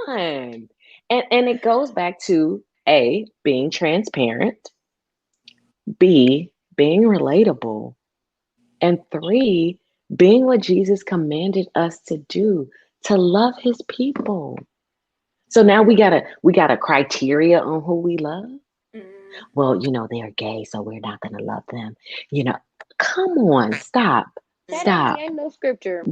on. And it goes back to A, being transparent, B, being relatable, and 3, being what Jesus commanded us to do, to love his people. So now we got a criteria on who we love. Well, they're gay, so we're not going to love them. Come on, stop.
Ain't no scripture.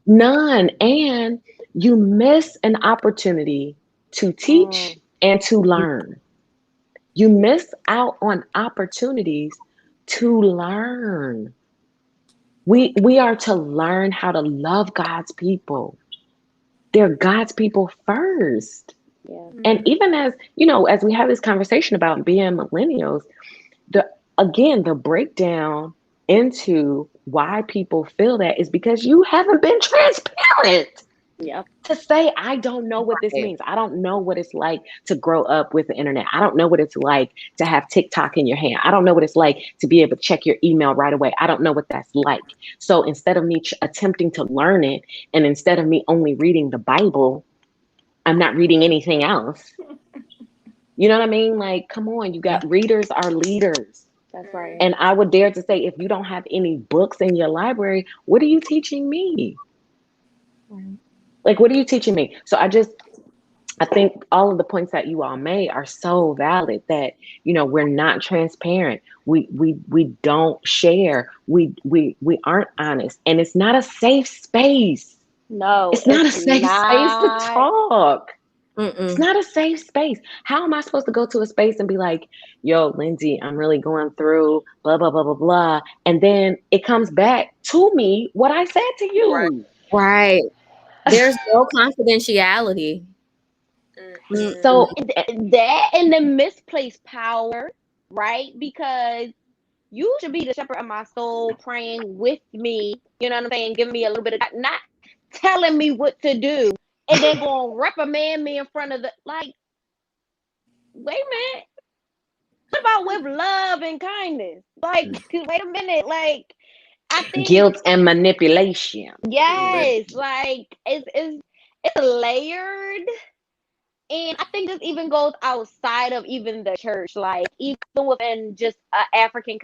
None. And you miss an opportunity to teach and to learn. You miss out on opportunities to learn. We are to learn how to love God's people. They're God's people first.
Yeah.
And even as we have this conversation about being millennials, the breakdown into why people feel that is because you haven't been transparent.
Yep.
To say, I don't know what this
Right.
means. I don't know what it's like to grow up with the internet. I don't know what it's like to have TikTok in your hand. I don't know what it's like to be able to check your email right away. I don't know what that's like. So instead of me attempting to learn it, and instead of me only reading the Bible, I'm not reading anything else. You know what I mean? Like, come on, you got readers are leaders.
That's right.
And I would dare to say, if you don't have any books in your library, what are you teaching me? Like, what are you teaching me? So I think all of the points that you all made are so valid that, we're not transparent. We don't share. We aren't honest. And it's not a safe space.
No,
It's not
it's
a safe space to
not.
talk. It's
Mm-mm.
not a safe space. How am I supposed to go to a space and be like, yo, Lindsay, I'm really going through blah, blah, blah, blah, blah. And then it comes back to me what I said to
Right.
you.
Right. There's no confidentiality. Mm-mm.
So,
That and the misplaced power, right? Because you should be the shepherd of my soul, praying with me, you know what I'm saying? Giving me a little bit of that, not telling me what to do, and then going to reprimand me in front of the, like, wait a minute. What about with love and kindness? Like, wait a minute. Like, I think,
guilt and manipulation.
yes, like, it's layered. And I think this even goes outside of even the church, like even within just African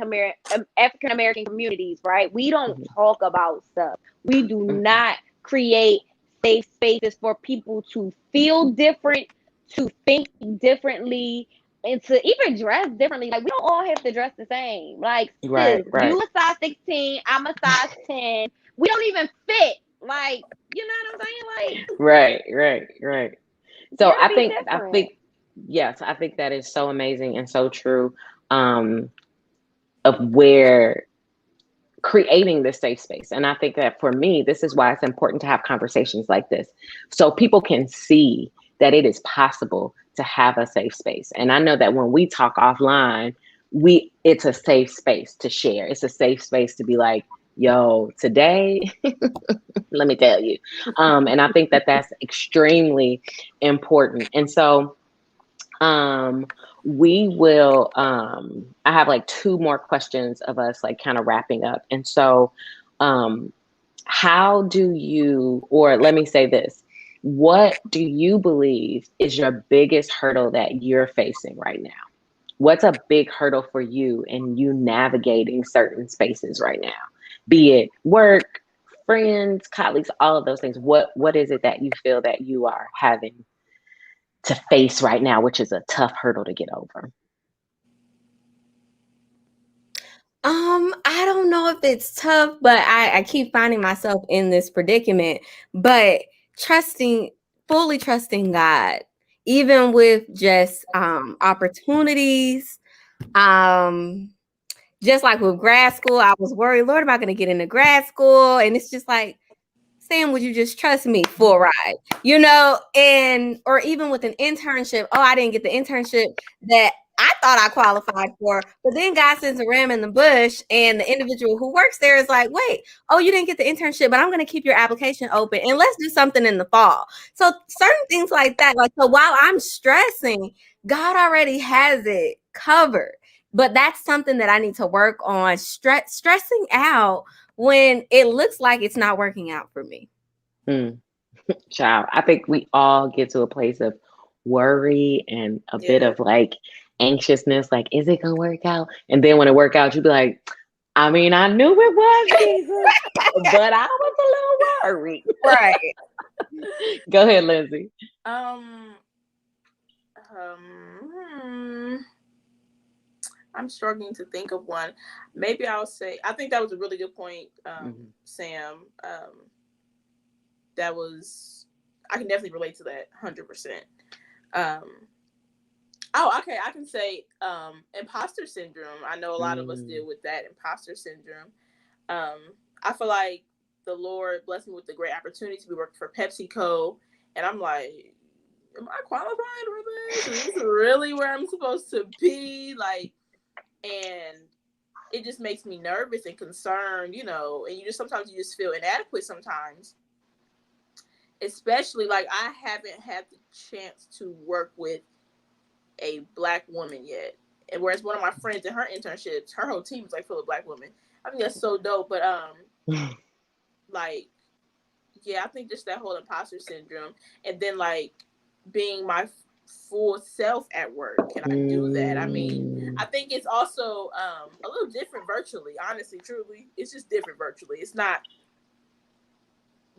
American communities, right? We don't
Mhm,
talk about stuff. We do
mhm.
not create safe spaces for people to feel different, to think differently, and to even dress differently. Like we don't all have to dress the same. Like
Right,
sis,
right,
you a size 16, I'm a size 10. We don't even fit. Like, you know what I'm saying? Like,
right, right, right. So
dare to be
I
different.
think, yes, I think that is so amazing and so true. Um, of where creating this safe space. And I think that for me, this is why it's important to have conversations like this so people can see that it is possible to have a safe space. And I know that when we talk offline, it's a safe space to share. It's a safe space to be like, yo, today, let me tell you. And I think that that's extremely important. And so um, we will, I have like two more questions of us like kind of wrapping up. And so, um, how do you, or let me say this, what do you believe is your biggest hurdle that you're facing right now? What's a big hurdle for you in you navigating certain spaces right now? Be it work, friends, colleagues, all of those things. What is it that you feel that you are having to face right now, which is a tough hurdle to get over?
I don't know if it's tough, but I keep finding myself in this predicament. But trusting, fully trusting God, even with just opportunities. Um, just like with grad school, I was worried, Lord, am I going to get into grad school? And it's just like, Sam, would you just trust me for a ride? And or even with an internship, oh, I didn't get the internship that I thought I qualified for, but then God sends a ram in the bush, and the individual who works there is like, wait, oh, you didn't get the internship, but I'm going to keep your application open and let's do something in the fall. So certain things like that, like, so while I'm stressing, God already has it covered. But that's something that I need to work on, stressing out when it looks like it's not working out for me.
Mm, child, I think we all get to a place of worry and a bit
Yeah.
of like anxiousness, like, is it gonna work out? And then when it work out, you be like, I mean, I knew it was Jesus, but I was a little worried.
Right.
Go ahead, Lindsay.
Um, hmm, I'm struggling to think of one. Maybe I'll say I think that was a really good point,
Mhm.
Sam. That was I can definitely relate to that 100%. Um, oh, okay, I can say imposter syndrome. I know a lot of us
Mm.
deal with that imposter syndrome. I feel like the Lord blessed me with the great opportunity to be working for PepsiCo, and I'm like, am I qualified for this? Is this really where I'm supposed to be? Like, and it just makes me nervous and concerned, and you just sometimes you just feel inadequate sometimes. especially like I haven't had the chance to work with a Black woman yet. And whereas one of my friends in her internships, her whole team is like full of Black women. I think that's so dope. But like, yeah, I think just that whole imposter syndrome, and then like being my full self at work. Can I do that? I mean, I think it's also a little different virtually. Honestly, truly, it's just different virtually. It's not.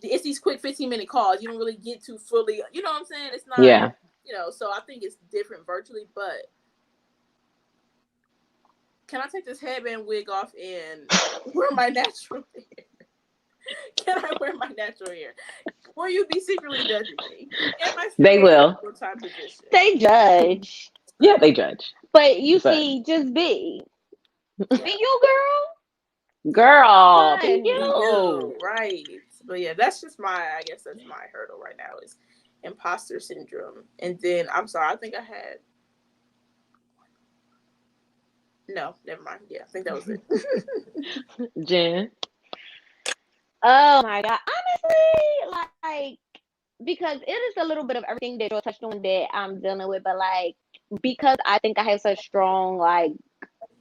It's these quick 15-minute calls. You don't really get to fully. You know what I'm saying? It's not.
Yeah.
You know, so I think it's different virtually. But can I take this headband wig off and wear my natural hair? Can I wear my natural hair? Will you be secretly judging me?
They will.
They judge.
Yeah, they judge.
But you see, just be. Be you, girl.
Girl,
Be
be you.
Right. But yeah, that's just I guess that's my hurdle right now is imposter syndrome. And then, I'm sorry, I think I had. No, never mind. Yeah, I think that was it.
Jen.
Oh my God. Honestly, like, because it is a little bit of everything that you touched on that I'm dealing with, but like, because I think I have such strong, like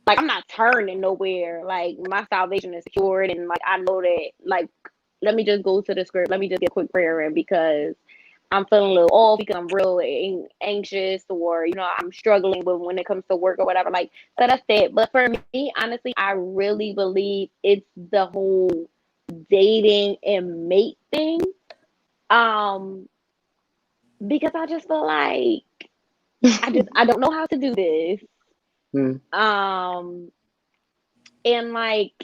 I'm not turning nowhere. Like, my salvation is secured, and like, I know that, like, let me just go to the script. Let me just get a quick prayer in because I'm feeling a little off, because I'm real anxious, or, you know, I'm struggling with when it comes to work or whatever. Like, so that's it. But for me, honestly, I really believe it's the whole dating and mate thing. Because I just feel like I don't know how to do this. And like,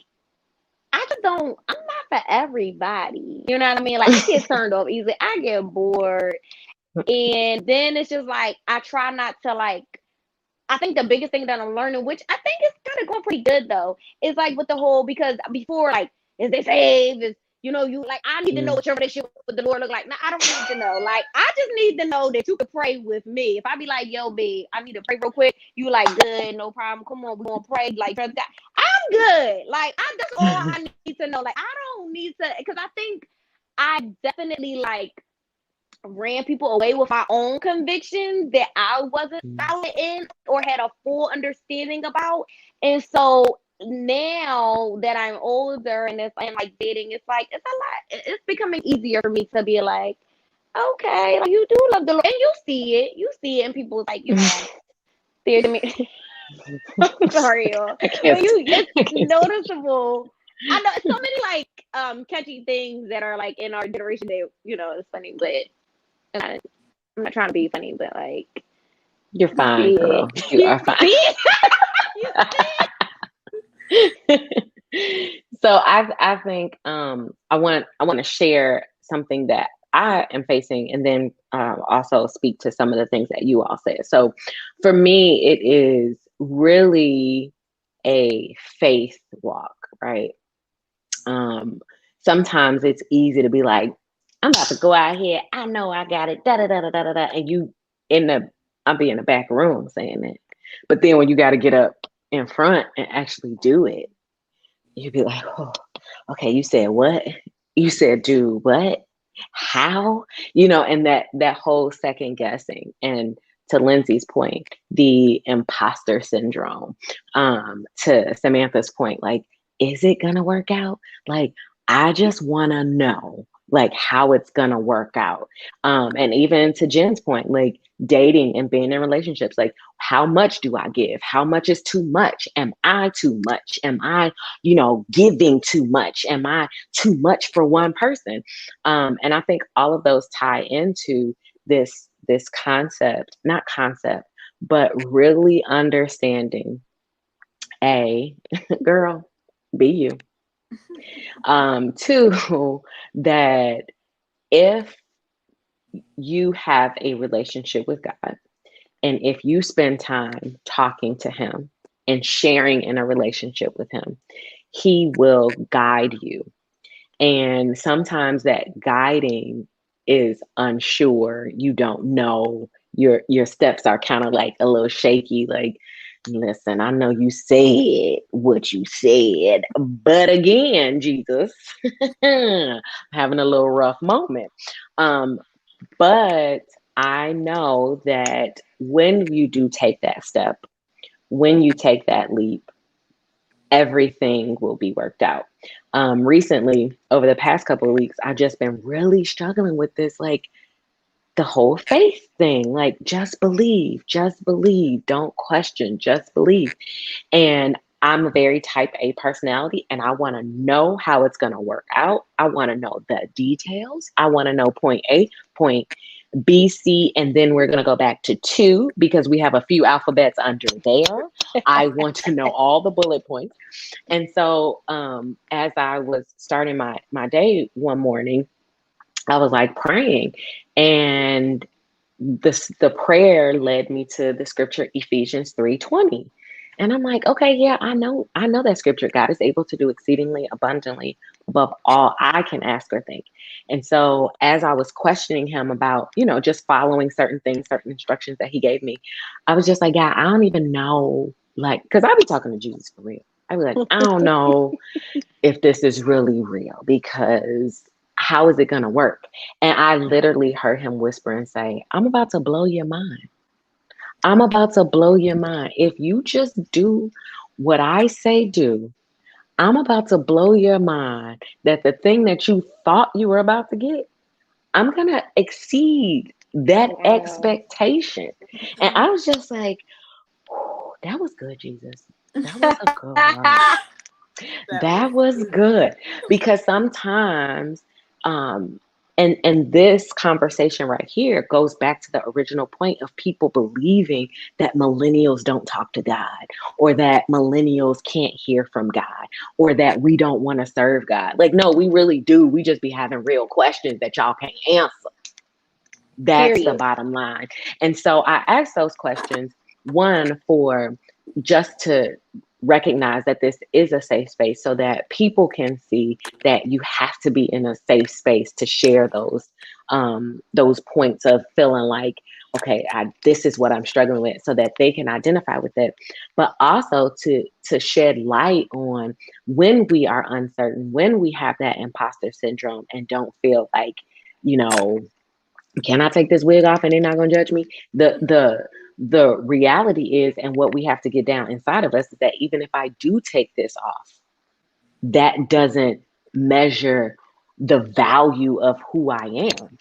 I just don't, I'm not for everybody. You know what I mean? Like, I get turned off easily. I get bored. And then it's just like, I try not to, like, I think the biggest thing that I'm learning, which I think is kind of going pretty good though, is like with the whole, because before, like, is they saved? Is, you know, you like, I need to know what your relationship with the Lord look like. Now, I don't need to know. Like, I just need to know that you can pray with me. If I be like, yo, babe, I need to pray real quick, you like, good, no problem. Come on, we're gonna pray. Like, trust God. I'm good. Like, that's all I need to know. Like, I don't need to, because I think I definitely like ran people away with my own convictions that I wasn't solid in or had a full understanding about. And so now that I'm older and like dating, it's like, it's a lot. It's becoming easier for me to be like, okay, like, you do love the Lord, and you see it in people's, like, you know, there's me. Sorry, y'all. But it's noticeable. I know so many like catchy things that are like in our generation that, you know, it's funny, but I'm not trying to be funny, but like,
you're fine, girl. You are fine. So I think I want to share something that I am facing, and then also speak to some of the things that you all said. So for me, it is really a faith walk, right? Sometimes it's easy to be like, I'm about to go out here. I know I got it. Da da da da da da. And you I'll be in the back room saying it. But then when you got to get up in front and actually do it, you'd be like, oh, okay, you said what? You said do what? How? You know, and that whole second guessing. And to Lindsay's point, the imposter syndrome. To Samantha's point, like, is it gonna work out? Like, I just wanna know like how it's gonna work out. And even to Jen's point, like dating and being in relationships, like, how much do I give? How much is too much? Am I too much? Am I, giving too much? Am I too much for one person? And I think all of those tie into this concept, not concept, but really understanding girl, be you. Two, that if you have a relationship with God, and if you spend time talking to Him and sharing in a relationship with Him, He will guide you. And sometimes that guiding is unsure. You don't know. Your steps are kind of like a little shaky. Like, Listen, I know you said what you said, but again, Jesus, having a little rough moment. Um, but I know that when you do take that step, when you take that leap, everything will be worked out. Recently, over the past couple of weeks, I've just been really struggling with this, like the whole faith thing, like just believe, don't question, just believe. And I'm a very type A personality, and I want to know how it's going to work out. I want to know the details. I want to know point A, point B, C, and then we're going to go back to two because we have a few alphabets under there. I want to know all the bullet points. And so, as I was starting my day one morning, I was like praying, and the prayer led me to the scripture Ephesians 3:20. And I'm like, okay, yeah, I know that scripture. God is able to do exceedingly abundantly above all I can ask or think. And so as I was questioning him about, just following certain things, certain instructions that he gave me, I was just like, yeah, I don't even know, like, because I be talking to Jesus for real. I be like, I don't know if this is really real, because how is it going to work? And I literally heard him whisper and say, I'm about to blow your mind. I'm about to blow your mind. If you just do what I say do, I'm about to blow your mind that the thing that you thought you were about to get, I'm going to exceed that
Wow.
expectation. And I was just like, that was good, Jesus. That was a good word.
That was
That was good, because sometimes, um, and this conversation right here goes back to the original point of people believing that millennials don't talk to God, or that millennials can't hear from God, or that we don't want to serve God. Like, no, we really do. We just be having real questions that y'all can't answer. That's the
Period.
bottom line. And so I asked those questions, one, for just to recognize that this is a safe space so that people can see that you have to be in a safe space to share those points of feeling like, okay, this is what I'm struggling with, so that they can identify with it. But also to shed light on when we are uncertain, when we have that imposter syndrome and don't feel like, you know, can I take this wig off and they're not gonna judge me? The reality is, and what we have to get down inside of us, is that even if I do take this off, that doesn't measure the value of who I am,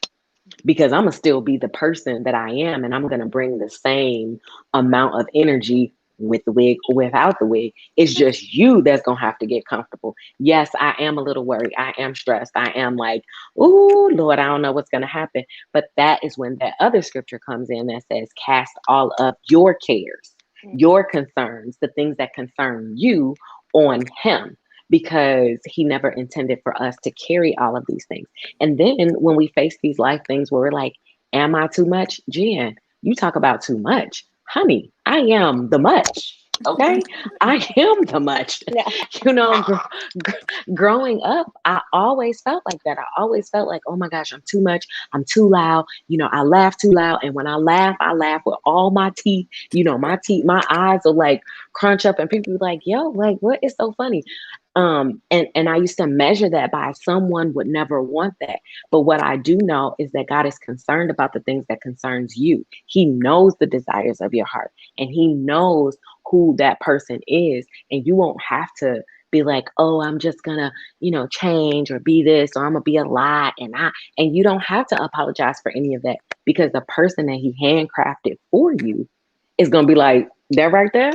because I'm gonna still be the person that I am, and I'm gonna bring the same amount of energy with the wig or without the wig. It's just you that's gonna have to get comfortable. Yes, I am a little worried. I am stressed. I am like, oh Lord, I don't know what's gonna happen. But that is when that other scripture comes in that says, cast all of your cares, your concerns, the things that concern you, on him, because he never intended for us to carry all of these things. And then when we face these life things where we're like, am I too much? Jen, you talk about too much. Honey, I am the much. Okay? I am the much.
Yeah.
You know, growing up, I always felt like that. I always felt like, oh my gosh, I'm too much. I'm too loud. I laugh too loud. And when I laugh with all my teeth. My teeth, my eyes are like crunch up, and people be like, yo, like, what is so funny? And I used to measure that by someone would never want that. But what I do know is that God is concerned about the things that concerns you. He knows the desires of your heart, and he knows who that person is. And you won't have to be like, oh, I'm just gonna, change or be this, or I'm gonna be a lot. And you don't have to apologize for any of that, because the person that he handcrafted for you is gonna be like, that right there,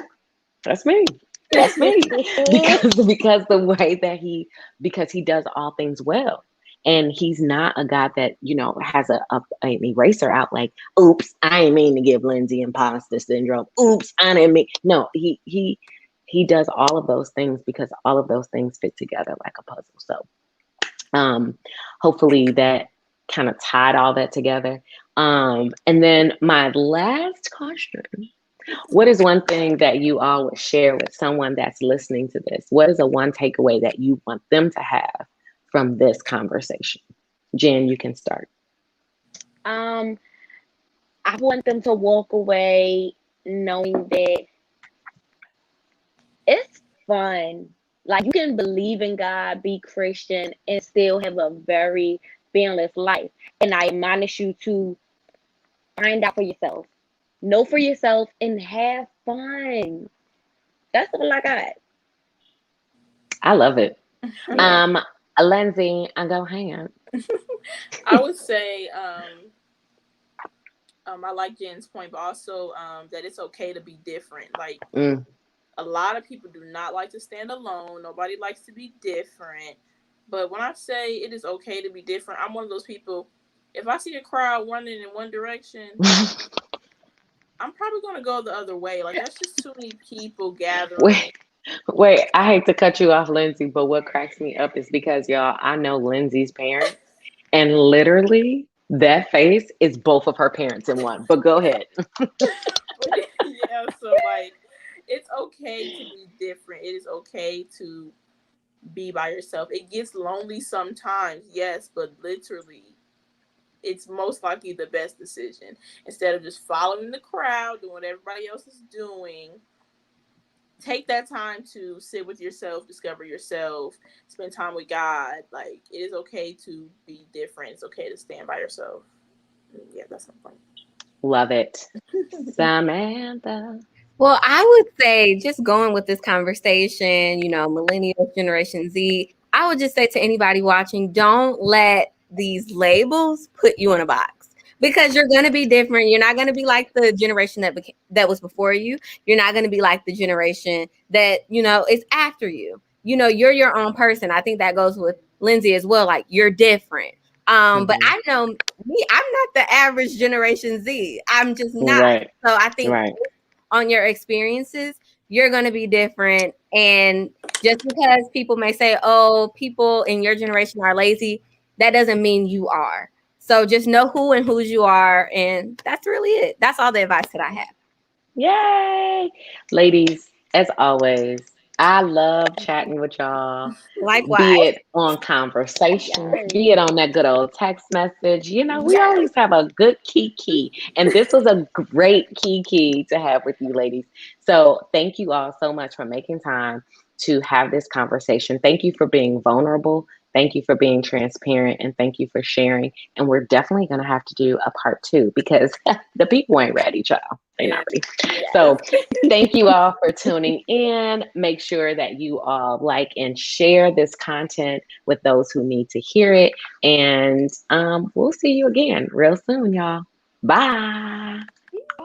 that's me. That's me. Because the way that because he does all things well. And he's not a God that, has an eraser out like, oops, I ain't mean to give Lindsay imposter syndrome. Oops, I didn't mean. No, he does all of those things because all of those things fit together like a puzzle. So hopefully that kind of tied all that together. And then my last question: what is one thing that you all would share with someone that's listening to this? What is a one takeaway that you want them to have from this conversation? Jen, you can start.
Um, I want them to walk away knowing that fun. Like you can believe in God, be Christian, and still have a very fearless life. And I admonish you to find out for yourself, know for yourself, and have fun. That's all I got.
I love it.
Yeah.
Lindsay, I go hand.
I would say I like Jen's point, but also that it's okay to be different. Like
Mm,
a lot of people do not like to stand alone. Nobody likes to be different. But when I say it is okay to be different, I'm one of those people. If I see a crowd running in one direction, I'm probably gonna go the other way. Like that's just too many people gathering.
wait, wait. I hate to cut you off, Lindsay, but what cracks me up is because y'all, I know Lindsay's parents, and literally that face is both of her parents in one. But go ahead.
But yeah, so like it's okay to be different. It is okay to be by yourself. It gets lonely sometimes, yes, but literally it's most likely the best decision. Instead of just following the crowd, doing what everybody else is doing, take that time to sit with yourself, discover yourself, spend time with God. Like it is okay to be different. It's okay to stand by yourself. Yeah, that's my point.
Love it. Samantha.
Well, I would say just going with this conversation, millennials, Generation Z, I would just say to anybody watching, don't let these labels put you in a box because you're going to be different. You're not going to be like the generation that was before you. You're not going to be like the generation that, is after you. You're your own person. I think that goes with Lindsay as well. Like you're different. But
Mm-hmm.
I know me, I'm not the average Generation Z. I'm just not.
Right.
So I think
Right.
on your experiences, you're going to be different. And just because people may say, oh, people in your generation are lazy, that doesn't mean you are. So just know who and whose you are. And that's really it. That's all the advice that I have.
Yay. Ladies, as always, I love chatting with y'all,
Likewise.
be it on conversations,
Yes.
be it on that good old text message. We
Yes.
always have a good key. And this was a great key to have with you, ladies. So thank you all so much for making time to have this conversation. Thank you for being vulnerable. Thank you for being transparent. And thank you for sharing. And we're definitely going to have to do a part two because the people ain't ready, child. They're
Yeah.
not ready.
Yes.
So thank you all for tuning in. Make sure that you all like and share this content with those who need to hear it. And we'll see you again real soon, y'all. Bye.